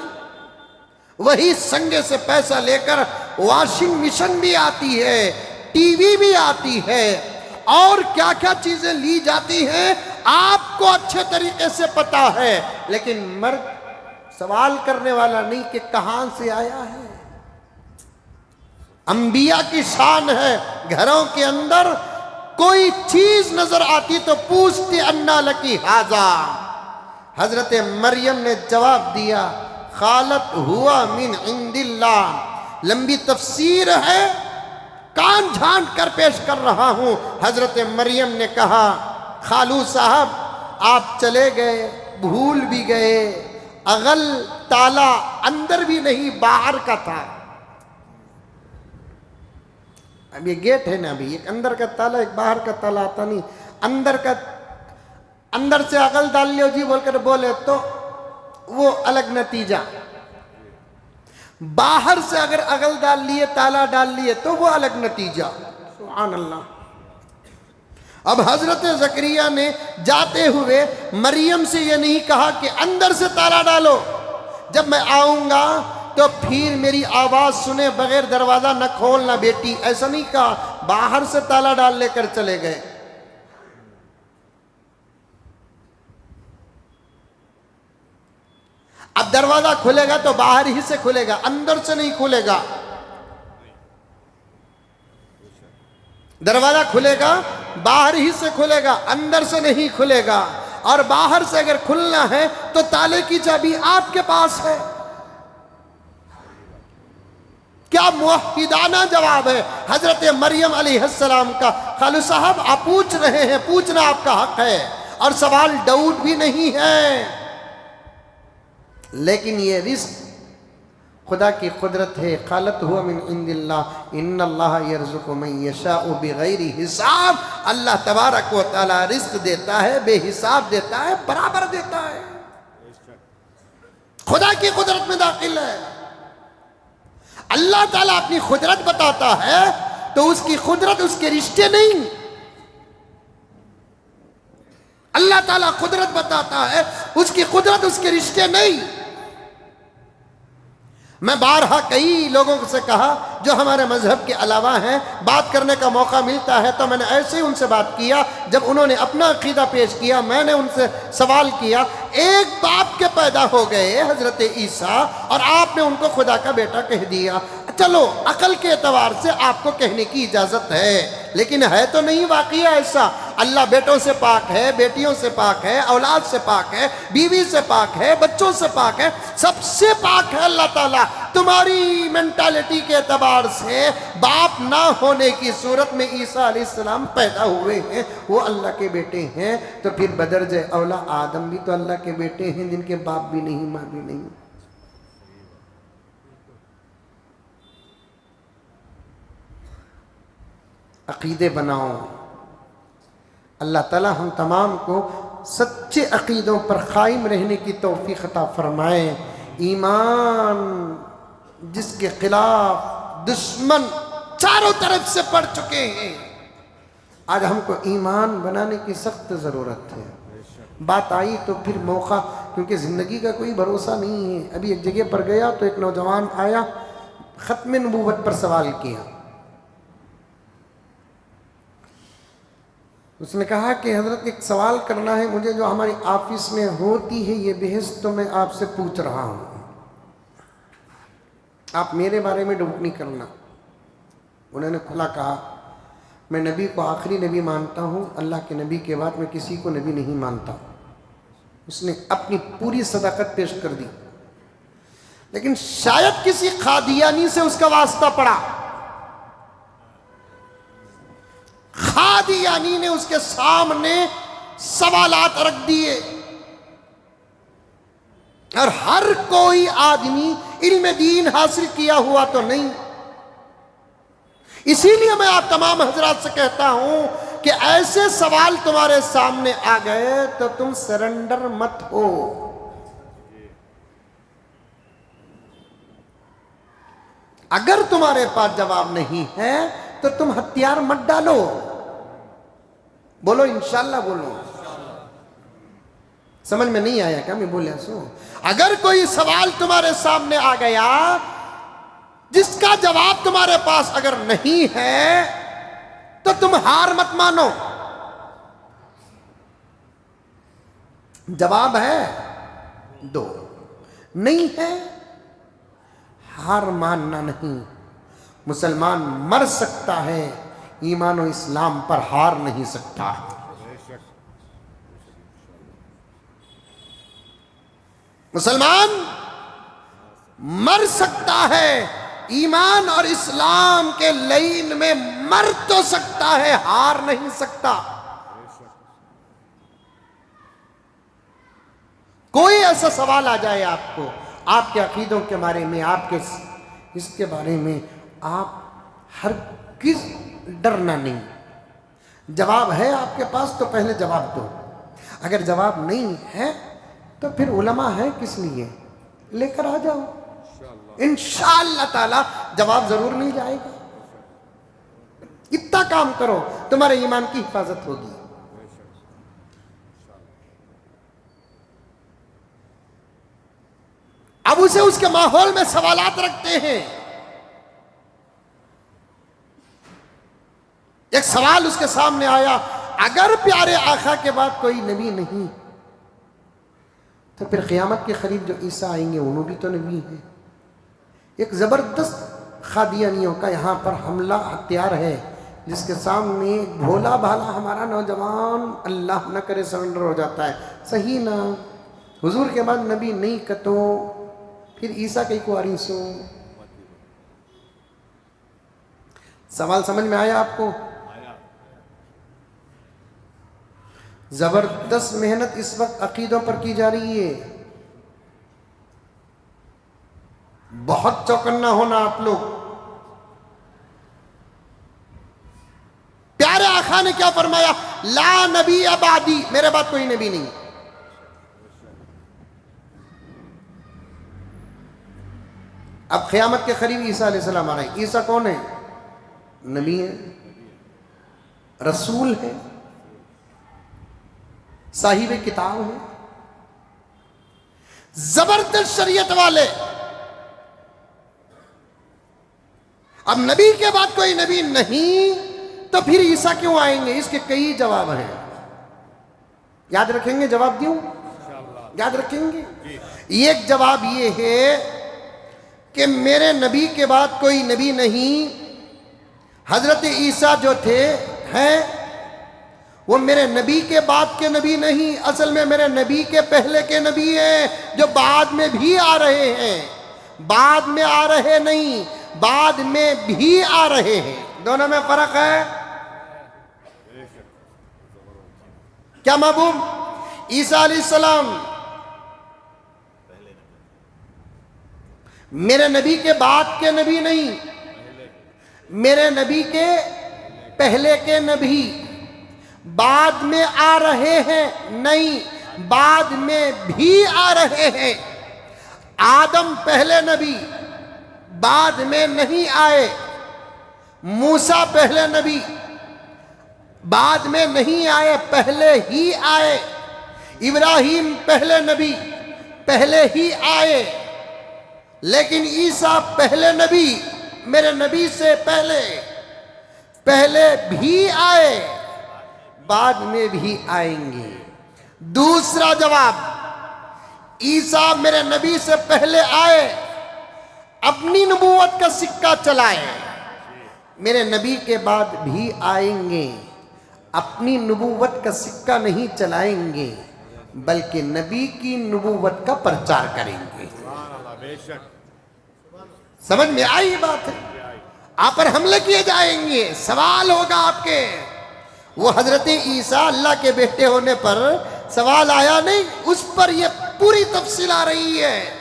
وہی سنگے سے پیسہ لے کر واشنگ مشین بھی آتی ہے، ٹی وی بھی آتی ہے، اور کیا کیا چیزیں لی جاتی ہیں آپ کو اچھے طریقے سے پتا ہے، لیکن مرد سوال کرنے والا نہیں کہ کہاں سے آیا ہے۔ انبیاء کی شان ہے، گھروں کے اندر کوئی چیز نظر آتی تو پوچھتے انا لکی ھذا۔ حضرت مریم نے جواب دیا قالت ہوا من عند اللہ۔ لمبی تفسیر ہے، کان جھانٹ کر پیش کر رہا ہوں۔ حضرت مریم نے کہا خالو صاحب آپ چلے گئے، بھول بھی گئے، اغل تالا اندر بھی نہیں باہر کا تھا۔ اب یہ گیٹ ہے نا، ابھی ایک اندر کا تالا ایک باہر کا تالا آتا نہیں، اندر سے اغل ڈال لیو جی بول کر بولے تو وہ الگ نتیجہ، باہر سے اگر اغل ڈال لیے تالا ڈال لیے تو وہ الگ نتیجہ۔ سبحان اللہ۔ اب حضرت زکریا نے جاتے ہوئے مریم سے یہ نہیں کہا کہ اندر سے تالا ڈالو، جب میں آؤں گا تو پھر میری آواز سنے بغیر دروازہ نہ کھولنا بیٹی، ایسا نہیں کہا، باہر سے تالا ڈال لے کر چلے گئے۔ اب دروازہ کھلے گا تو باہر ہی سے کھلے گا، اندر سے نہیں کھلے گا۔ دروازہ کھلے گا باہر ہی سے کھلے گا، اندر سے نہیں کھلے گا، اور باہر سے اگر کھلنا ہے تو تالے کی چابی آپ کے پاس ہے۔ کیا موحدانہ جواب ہے حضرت مریم علیہ السلام کا۔ خالو صاحب آپ پوچھ رہے ہیں، پوچھنا آپ کا حق ہے، اور سوال ڈاؤٹ بھی نہیں ہے، لیکن یہ رزق خدا کی قدرت ہے۔ قالت ہوا من عند اللہ ان اللہ یرزق من یشاء بغیر حساب۔ اللہ تبارک و تعالی رزق دیتا ہے، بے حساب دیتا ہے، برابر دیتا ہے، خدا کی قدرت میں داخل ہے۔ اللہ تعالیٰ اپنی قدرت بتاتا ہے تو اس کی قدرت اس کے رشتے نہیں۔ اللہ تعالیٰ قدرت بتاتا ہے، اس کی قدرت اس کے رشتے نہیں۔ میں بارہا کئی لوگوں سے کہا جو ہمارے مذہب کے علاوہ ہیں، بات کرنے کا موقع ملتا ہے تو میں نے ایسے ہی ان سے بات کیا۔ جب انہوں نے اپنا عقیدہ پیش کیا، میں نے ان سے سوال کیا، ایک باپ کے پیدا ہو گئے حضرت عیسیٰ، اور آپ نے ان کو خدا کا بیٹا کہہ دیا۔ چلو عقل کے اعتبار سے آپ کو کہنے کی اجازت ہے، لیکن ہے تو نہیں واقعہ ایسا۔ اللہ بیٹوں سے پاک ہے، بیٹیوں سے پاک ہے، اولاد سے پاک ہے، بیوی سے پاک ہے، بچوں سے پاک ہے، سب سے پاک ہے اللہ تعالیٰ۔ تمہاری مینٹالٹی کے اعتبار سے باپ نہ ہونے کی صورت میں عیسیٰ علیہ السلام پیدا ہوئے ہیں، وہ اللہ کے بیٹے ہیں، تو پھر بدرجہ اولا آدم بھی تو اللہ کے بیٹے ہیں جن کے باپ بھی نہیں ماں بھی نہیں۔ عقیدے بناؤ، اللہ تعالی ہم تمام کو سچے عقیدوں پر قائم رہنے کی توفیق عطا فرمائے۔ ایمان جس کے خلاف دشمن چاروں طرف سے پڑ چکے ہیں، آج ہم کو ایمان بنانے کی سخت ضرورت ہے۔ بات آئی تو پھر موقع، کیونکہ زندگی کا کوئی بھروسہ نہیں ہے۔ ابھی ایک جگہ پر گیا تو ایک نوجوان آیا، ختم نبوت پر سوال کیا۔ اس نے کہا کہ حضرت ایک سوال کرنا ہے مجھے، جو ہماری آفس میں ہوتی ہے یہ بحث، تو میں آپ سے پوچھ رہا ہوں، آپ میرے بارے میں ڈوٹ نہیں کرنا۔ انہوں نے کھلا کہا میں نبی کو آخری نبی مانتا ہوں، اللہ کے نبی کے بعد میں کسی کو نبی نہیں مانتا۔ اس نے اپنی پوری صداقت پیش کر دی، لیکن شاید کسی قادیانی سے اس کا واسطہ پڑا، قادیانی نے اس کے سامنے سوالات رکھ دیے، اور ہر کوئی آدمی علم دین حاصل کیا ہوا تو نہیں۔ اسی لیے میں آپ تمام حضرات سے کہتا ہوں کہ ایسے سوال تمہارے سامنے آ گئے تو تم سرنڈر مت ہو۔ اگر تمہارے پاس جواب نہیں ہے تو تم ہتھیار مت ڈالو، بولو انشاءاللہ، بولو۔ سمجھ میں نہیں آیا کیا میں بولے سو؟ اگر کوئی سوال تمہارے سامنے آ گیا جس کا جواب تمہارے پاس اگر نہیں ہے تو تم ہار مت مانو۔ جواب ہے دو، نہیں ہے ہار ماننا نہیں۔ مسلمان مر سکتا ہے، ایمان و اسلام پر ہار نہیں سکتا۔ مسلمان مر سکتا ہے، ایمان اور اسلام کے لین میں مر تو سکتا ہے، ہار نہیں سکتا۔ کوئی ایسا سوال آ جائے آپ کو، آپ کے عقیدوں کے بارے میں، آپ کے اس کے بارے میں، آپ ہرگز ڈرنا نہیں۔ جواب ہے آپ کے پاس تو پہلے جواب دو، اگر جواب نہیں ہے تو پھر علماء ہے کس لیے، لے کر آ جاؤ، انشاءاللہ تعالی جواب ضرور مل جائے گا۔ اتنا کام کرو، تمہارے ایمان کی حفاظت ہوگی۔ اب اسے اس کے ماحول میں سوالات رکھتے ہیں۔ ایک سوال اس کے سامنے آیا، اگر پیارے آقا کے بعد کوئی نبی نہیں تو پھر قیامت کے قریب جو عیسیٰ آئیں گے انہوں بھی تو نبی ہیں۔ ایک زبردست قادیانیوں کا یہاں پر حملہ ہتھیار ہے، جس کے سامنے بھولا بھالا ہمارا نوجوان اللہ نہ کرے سرنڈر ہو جاتا ہے۔ صحیح نا، حضور کے بعد نبی نہیں کتو پھر عیسیٰ کی کواری سو۔ سوال سمجھ میں آیا آپ کو؟ زبردست محنت اس وقت عقیدوں پر کی جا رہی ہے، بہت چوکنا ہونا آپ لوگ۔ پیارے آقا نے کیا فرمایا؟ لا نبی بعدی، میرے بعد کوئی نبی نہیں۔ اب قیامت کے قریب عیسیٰ علیہ السلام آ رہے ہیں۔ عیسیٰ کون ہے؟ نبی ہے، رسول ہے، صاحب کتاب ہے، زبردست شریعت والے۔ اب نبی کے بعد کوئی نبی نہیں تو پھر عیسیٰ کیوں آئیں گے؟ اس کے کئی جواب ہیں، یاد رکھیں گے؟ جواب دیوں؟ یاد رکھیں گے؟ ایک جواب یہ ہے کہ میرے نبی کے بعد کوئی نبی نہیں، حضرت عیسیٰ جو تھے ہیں وہ میرے نبی کے بعد کے نبی نہیں، اصل میں میرے نبی کے پہلے کے نبی ہیں جو بعد میں بھی آ رہے ہیں، بعد میں آ رہے نہیں، بعد میں بھی آ رہے ہیں، دونوں میں فرق ہے۔ کیا محبوب؟ عیسیٰ علیہ السلام میرے نبی کے بعد کے نبی نہیں، میرے نبی کے پہلے کے نبی، بعد میں آ رہے ہیں، نہیں، بعد میں بھی آ رہے ہیں۔ آدم پہلے نبی، بعد میں نہیں آئے۔ موسیٰ پہلے نبی، بعد میں نہیں آئے، پہلے ہی آئے۔ ابراہیم پہلے نبی، پہلے ہی آئے۔ لیکن عیسیٰ پہلے نبی، میرے نبی سے پہلے بھی آئے، بعد میں بھی آئیں گے۔ دوسرا جواب، عیسیٰ میرے نبی سے پہلے آئے، اپنی نبوت کا سکہ چلائے، میرے نبی کے بعد بھی آئیں گے، اپنی نبوت کا سکہ نہیں چلائیں گے بلکہ نبی کی نبوت کا پرچار کریں گے۔ سمجھ میں آئی بات ہے؟ آپ پر حملے کیے جائیں گے، سوال ہوگا آپ کے۔ وہ حضرت عیسیٰ اللہ کے بیٹے ہونے پر سوال آیا نہیں، اس پر یہ پوری تفصیل آ رہی ہے۔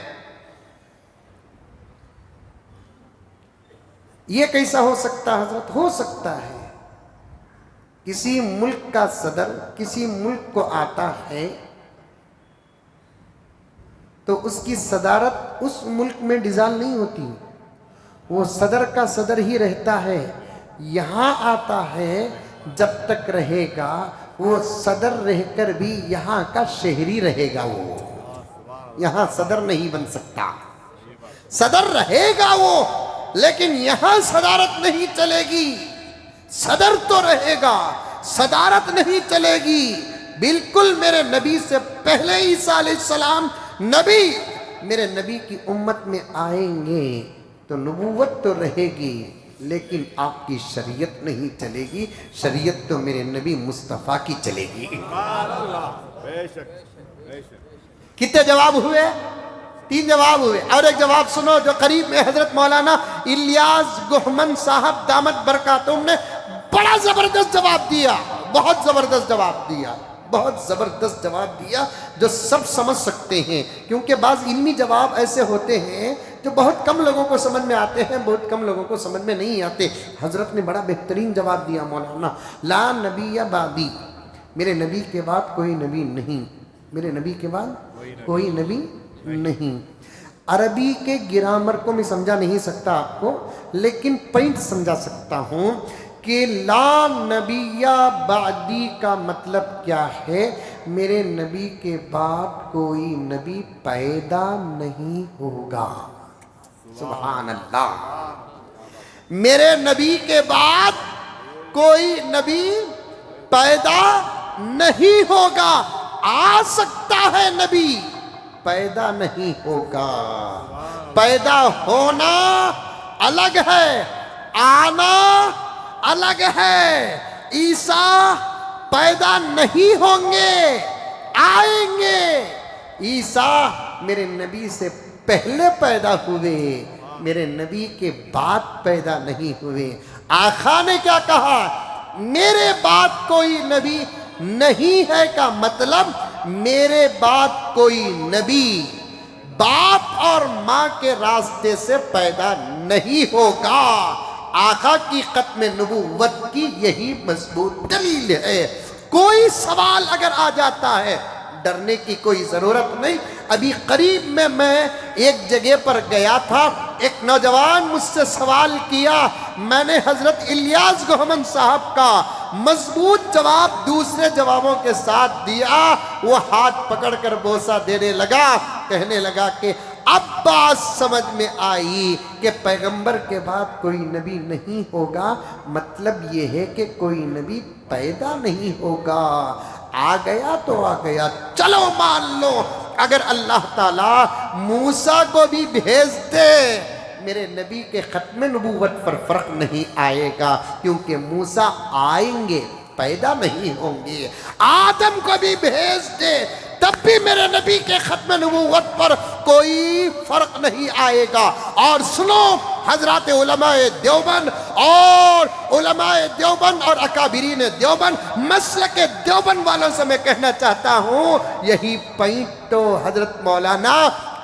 یہ کیسا ہو سکتا ہے حضرت؟ ہو سکتا ہے کسی ملک کا صدر کسی ملک کو آتا ہے تو اس کی صدارت اس ملک میں ڈیزالو نہیں ہوتی، وہ صدر کا صدر ہی رہتا ہے۔ یہاں آتا ہے، جب تک رہے گا وہ صدر رہ کر بھی یہاں کا شہری رہے گا، وہ یہاں صدر نہیں بن سکتا۔ صدر رہے گا وہ، لیکن یہاں صدارت نہیں چلے گی۔ صدر تو رہے گا، صدارت نہیں چلے گی۔ بالکل میرے نبی سے پہلے عیسیٰ علیہ السلام نبی میرے نبی کی امت میں آئیں گے تو نبوت تو رہے گی لیکن آپ کی شریعت نہیں چلے گی، شریعت تو میرے نبی مصطفیٰ کی چلے گی۔ کتنے جواب ہوئے؟ 3 جواب ہوئے۔ اور ایک جواب سنو جو قریب میں حضرت مولانا الیاس گہمن صاحب دامت برکاتہم نے بڑا زبردست جواب دیا، بہت زبردست جواب دیا، بہت زبردست جواب دیا جو سب سمجھ سکتے ہیں، کیونکہ بعض علمی جواب ایسے ہوتے ہیں جو بہت کم لوگوں کو سمجھ میں آتے ہیں، بہت کم لوگوں کو سمجھ میں نہیں آتے۔ حضرت نے بڑا بہترین جواب دیا مولانا، لا نبی بعدی، میرے نبی کے بعد کوئی نبی نہیں، میرے نبی کے بعد کوئی نبی نہیں۔ عربی کے گرامر کو میں سمجھا نہیں سکتا آپ کو، لیکن پوائنٹ سمجھا سکتا ہوں کہ لا نبی بعدی کا مطلب کیا ہے؟ میرے نبی کے بعد کوئی نبی پیدا نہیں ہوگا۔ سبحان اللہ، میرے نبی کے بعد کوئی نبی پیدا نہیں ہوگا۔ آ سکتا ہے نبی، پیدا نہیں ہوگا۔ پیدا ہونا الگ ہے، آنا الگ ہے۔ عیسیٰ پیدا نہیں ہوں گے، آئیں گے۔ عیسیٰ میرے نبی سے پہلے پیدا ہوئے، میرے نبی کے بعد پیدا نہیں ہوئے۔ آقا نے کیا کہا؟ میرے بعد کوئی نبی نہیں ہے کا مطلب میرے بعد کوئی نبی باپ اور ماں کے راستے سے پیدا نہیں ہوگا۔ آقا کی ختم نبوت کی یہی مضبوط دلیل ہے۔ کوئی سوال اگر آ جاتا ہے ڈرنے کی کوئی ضرورت نہیں۔ ابھی قریب میں ایک جگہ پر گیا تھا، ایک نوجوان مجھ سے سوال کیا، میں نے حضرت الیاس گہمن صاحب کا مضبوط جواب دوسرے جوابوں کے ساتھ دیا۔ وہ ہاتھ پکڑ کر بوسہ دینے لگا، کہنے لگا کہ اب بات سمجھ میں آئی کہ پیغمبر کے بعد کوئی نبی نہیں ہوگا، مطلب یہ ہے کہ کوئی نبی پیدا نہیں ہوگا۔ آ گیا تو آ گیا، چلو مان لو اگر اللہ تعالیٰ موسیٰ کو بھی بھیج دے میرے نبی کے ختم نبوت پر فرق نہیں آئے گا، کیونکہ موسیٰ آئیں گے، پیدا نہیں ہوں گے۔ آدم کو بھی بھیج دے تب بھی میرے نبی کے ختم نبوت پر کوئی فرق نہیں آئے گا۔ اور سنو حضرات علماء دیوبند اور اکابرین دیوبند، مسلک دیوبند والوں سے میں کہنا چاہتا ہوں، یہی پوائنٹ تو حضرت مولانا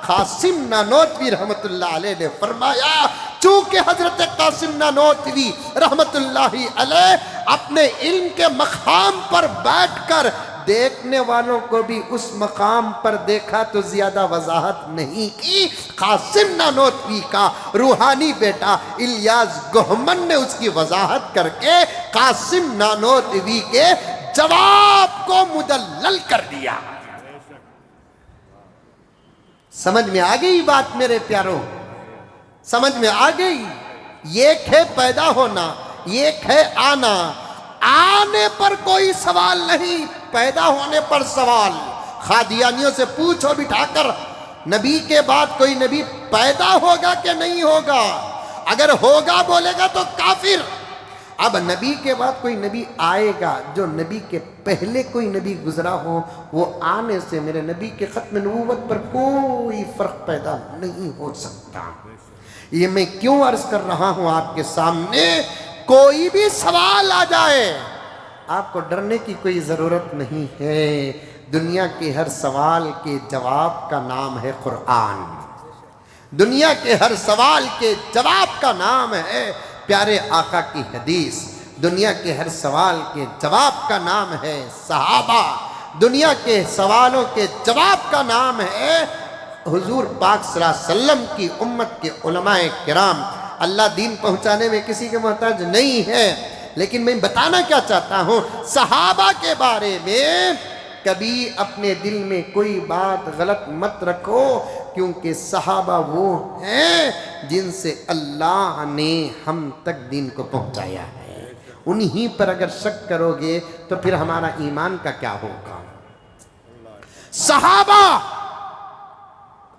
قاسم نانوتوی رحمت اللہ علیہ نے فرمایا، چونکہ حضرت قاسم نانوتوی رحمت اللہ علیہ اپنے علم کے مقام پر بیٹھ کر دیکھنے والوں کو بھی اس مقام پر دیکھا تو زیادہ وضاحت نہیں کی، قاسم نانوتوی کا روحانی بیٹا الیاس گہمن نے اس کی وضاحت کر کے قاسم نانوتوی کے جواب کو مدلل کر دیا۔ سمجھ میں آ گئی بات میرے پیاروں؟ سمجھ میں آ گئی؟ ایک ہے پیدا ہونا، ایک ہے آنا۔ آنے پر کوئی سوال نہیں، پیدا ہونے پر سوال۔ قادیانیوں سے پوچھو بٹھا کر، نبی کے بعد کوئی نبی پیدا ہوگا کہ نہیں ہوگا؟ اگر ہوگا بولے گا تو کافر۔ اب نبی کے بعد کوئی نبی آئے گا، جو نبی کے پہلے کوئی نبی گزرا ہو، وہ آنے سے میرے نبی کے ختم نبوت پر کوئی فرق پیدا نہیں ہو سکتا۔ یہ میں کیوں عرض کر رہا ہوں آپ کے سامنے؟ کوئی بھی سوال آ جائے، آپ کو ڈرنے کی کوئی ضرورت نہیں ہے۔ دنیا کے ہر سوال کے جواب کا نام ہے قرآن۔ دنیا کے ہر سوال کے جواب کا نام ہے پیارے آقا کی حدیث۔ دنیا کے ہر سوال کے جواب کا نام ہے صحابہ۔ دنیا کے سوالوں کے جواب کا نام ہے حضور پاک صلی اللہ علیہ وسلم کی امت کے علماء کرام۔ اللہ دین پہنچانے میں کسی کے محتاج نہیں ہے، لیکن میں بتانا کیا چاہتا ہوں، صحابہ کے بارے میں کبھی اپنے دل میں کوئی بات غلط مت رکھو، کیونکہ صحابہ وہ ہیں جن سے اللہ نے ہم تک دین کو پہنچایا ہے۔ انہی پر اگر شک کرو گے تو پھر ہمارا ایمان کا کیا ہوگا؟ صحابہ،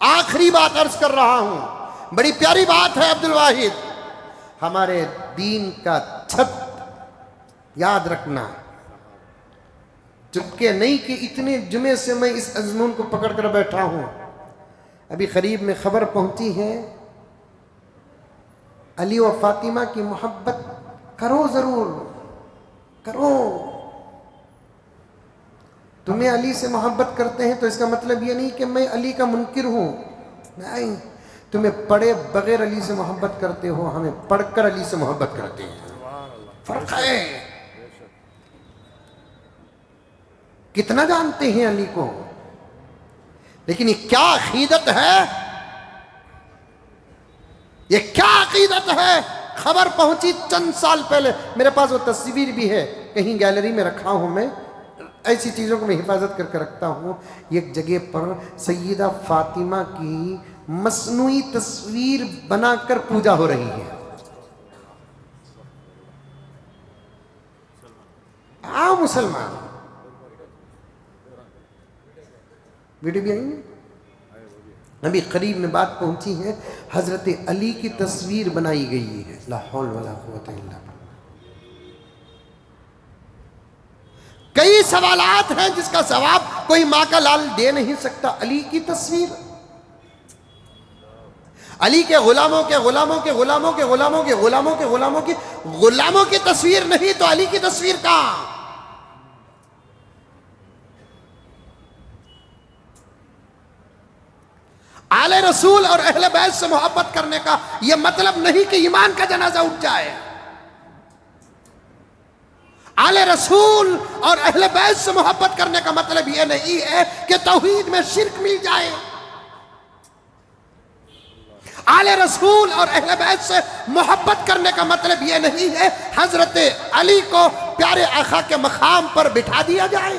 آخری بات عرض کر رہا ہوں، بڑی پیاری بات ہے عبدالواحد، ہمارے دین کا چھت یاد رکھنا۔ چپکے نہیں کہ اتنے جمعے سے میں اس مضمون کو پکڑ کر بیٹھا ہوں۔ ابھی قریب میں خبر پہنچی ہے، علی و فاطمہ کی محبت کرو، ضرور کرو۔ تمہیں علی سے محبت کرتے ہیں تو اس کا مطلب یہ نہیں کہ میں علی کا منکر ہوں، نہیں، تمہیں پڑھے بغیر علی سے محبت کرتے ہو، ہمیں پڑھ کر علی سے محبت کرتے ہیں، فرق ہے۔ کتنا جانتے ہیں علی کو، لیکن یہ کیا عقیدت ہے، یہ کیا عقیدت ہے؟ خبر پہنچی چند سال پہلے، میرے پاس وہ تصویر بھی ہے، کہیں گیلری میں رکھا ہوں، میں ایسی چیزوں کو میں حفاظت کر کے رکھتا ہوں۔ ایک جگہ پر سیدہ فاطمہ کی مصنوعی تصویر بنا کر پوجا ہو رہی ہے۔ آؤ مسلمان، ویڈیو بھی آئیں گے۔ ابھی قریب میں بات پہنچی ہے، حضرت علی کی تصویر بنائی گئی ہے، لا حول ولا قوت الا باللہ۔ کئی سوالات ہیں جس کا جواب کوئی ماں کا لال دے نہیں سکتا۔ علی کی تصویر، علی کے غلاموں کے غلاموں کے غلاموں کے غلاموں کے غلاموں کے غلاموں کے غلاموں کی تصویر نہیں تو علی کی تصویر کہاں؟ آل رسول اور اہل بیت سے محبت کرنے کا یہ مطلب نہیں کہ ایمان کا جنازہ اٹھ جائے۔ آل رسول اور اہل بیت سے محبت کرنے کا مطلب یہ نہیں ہے کہ توحید میں شرک مل جائے۔ آل رسول اور اہل بیت سے محبت کرنے کا مطلب یہ نہیں ہے حضرت علی کو پیارے آقا کے مقام پر بٹھا دیا جائے۔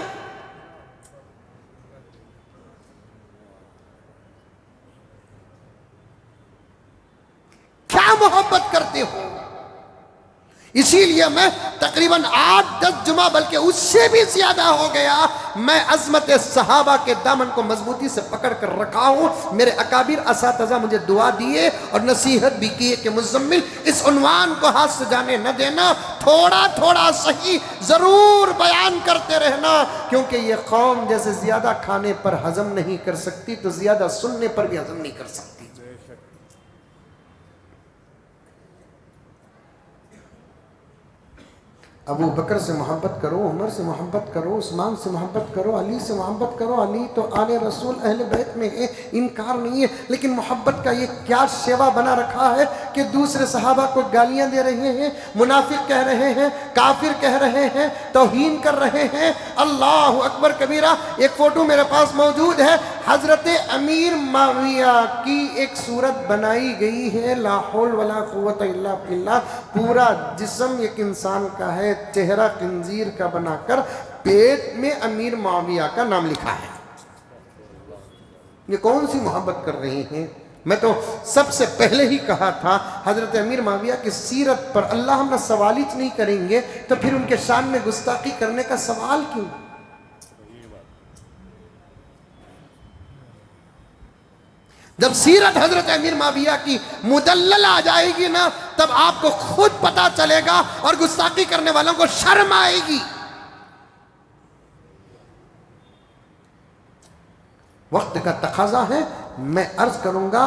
کیا محبت کرتے ہو؟ اسی لیے میں تقریباً 8-10 جمعہ بلکہ اس سے بھی زیادہ ہو گیا میں عظمت صحابہ کے دامن کو مضبوطی سے پکڑ کر رکھا ہوں۔ میرے اکابر اساتذہ مجھے دعا دیے اور نصیحت بھی کی کہ مزمل اس عنوان کو ہاتھ سے جانے نہ دینا، تھوڑا تھوڑا صحیح ضرور بیان کرتے رہنا، کیونکہ یہ قوم جیسے زیادہ کھانے پر ہضم نہیں کر سکتی تو زیادہ سننے پر بھی ہضم نہیں کر سکتی۔ ابو بکر سے محبت کرو، عمر سے محبت کرو، عثمان سے محبت کرو، علی سے محبت کرو، علی تو آل رسول اہل بیت میں ہے، انکار نہیں ہے، لیکن محبت کا یہ کیا شیوا بنا رکھا ہے کہ دوسرے صحابہ کو گالیاں دے رہے ہیں، منافق کہہ رہے ہیں، کافر کہہ رہے ہیں، توہین کر رہے ہیں۔ اللہ اکبر کبیرہ۔ ایک فوٹو میرے پاس موجود ہے، حضرت امیر معاویہ کی ایک صورت بنائی گئی ہے، لا حول ولا قوت الا باللہ، پورا جسم ایک انسان کا ہے، چہرہ خنزیر کا بنا کر پیٹ میں امیر معاویہ کا نام لکھا ہے۔ یہ کون سی محبت کر رہے ہیں؟ میں تو سب سے پہلے ہی کہا تھا حضرت امیر معاویہ کی سیرت پر اللہ ہم نہ سوال ہی نہیں کریں گے تو پھر ان کے شان میں گستاخی کرنے کا سوال کیوں؟ جب سیرت حضرت امیر معاویہ کی مدلل آ جائے گی نا، تب آپ کو خود پتا چلے گا اور گستاخی کرنے والوں کو شرم آئے گی۔ وقت کا تقاضا ہے، میں عرض کروں گا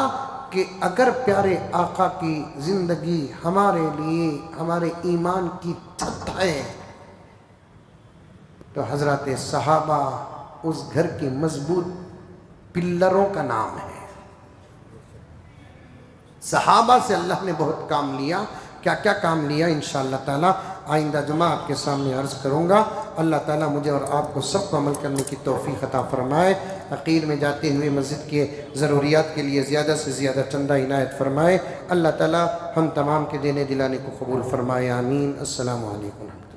کہ اگر پیارے آقا کی زندگی ہمارے لیے ہمارے ایمان کی چھت ہے تو حضرات صحابہ اس گھر کے مضبوط پلروں کا نام ہے۔ صحابہ سے اللہ نے بہت کام لیا، کیا کیا کام لیا انشاءاللہ تعالی آئندہ جمعہ آپ کے سامنے عرض کروں گا۔ اللہ تعالیٰ مجھے اور آپ کو سب کو عمل کرنے کی توفیق عطا فرمائے۔ اخیر میں جاتے ہوئے مسجد کے ضروریات کے لیے زیادہ سے زیادہ چندہ عنایت فرمائے۔ اللہ تعالیٰ ہم تمام کے دینے دلانے کو قبول فرمائے، آمین۔ السلام علیکم۔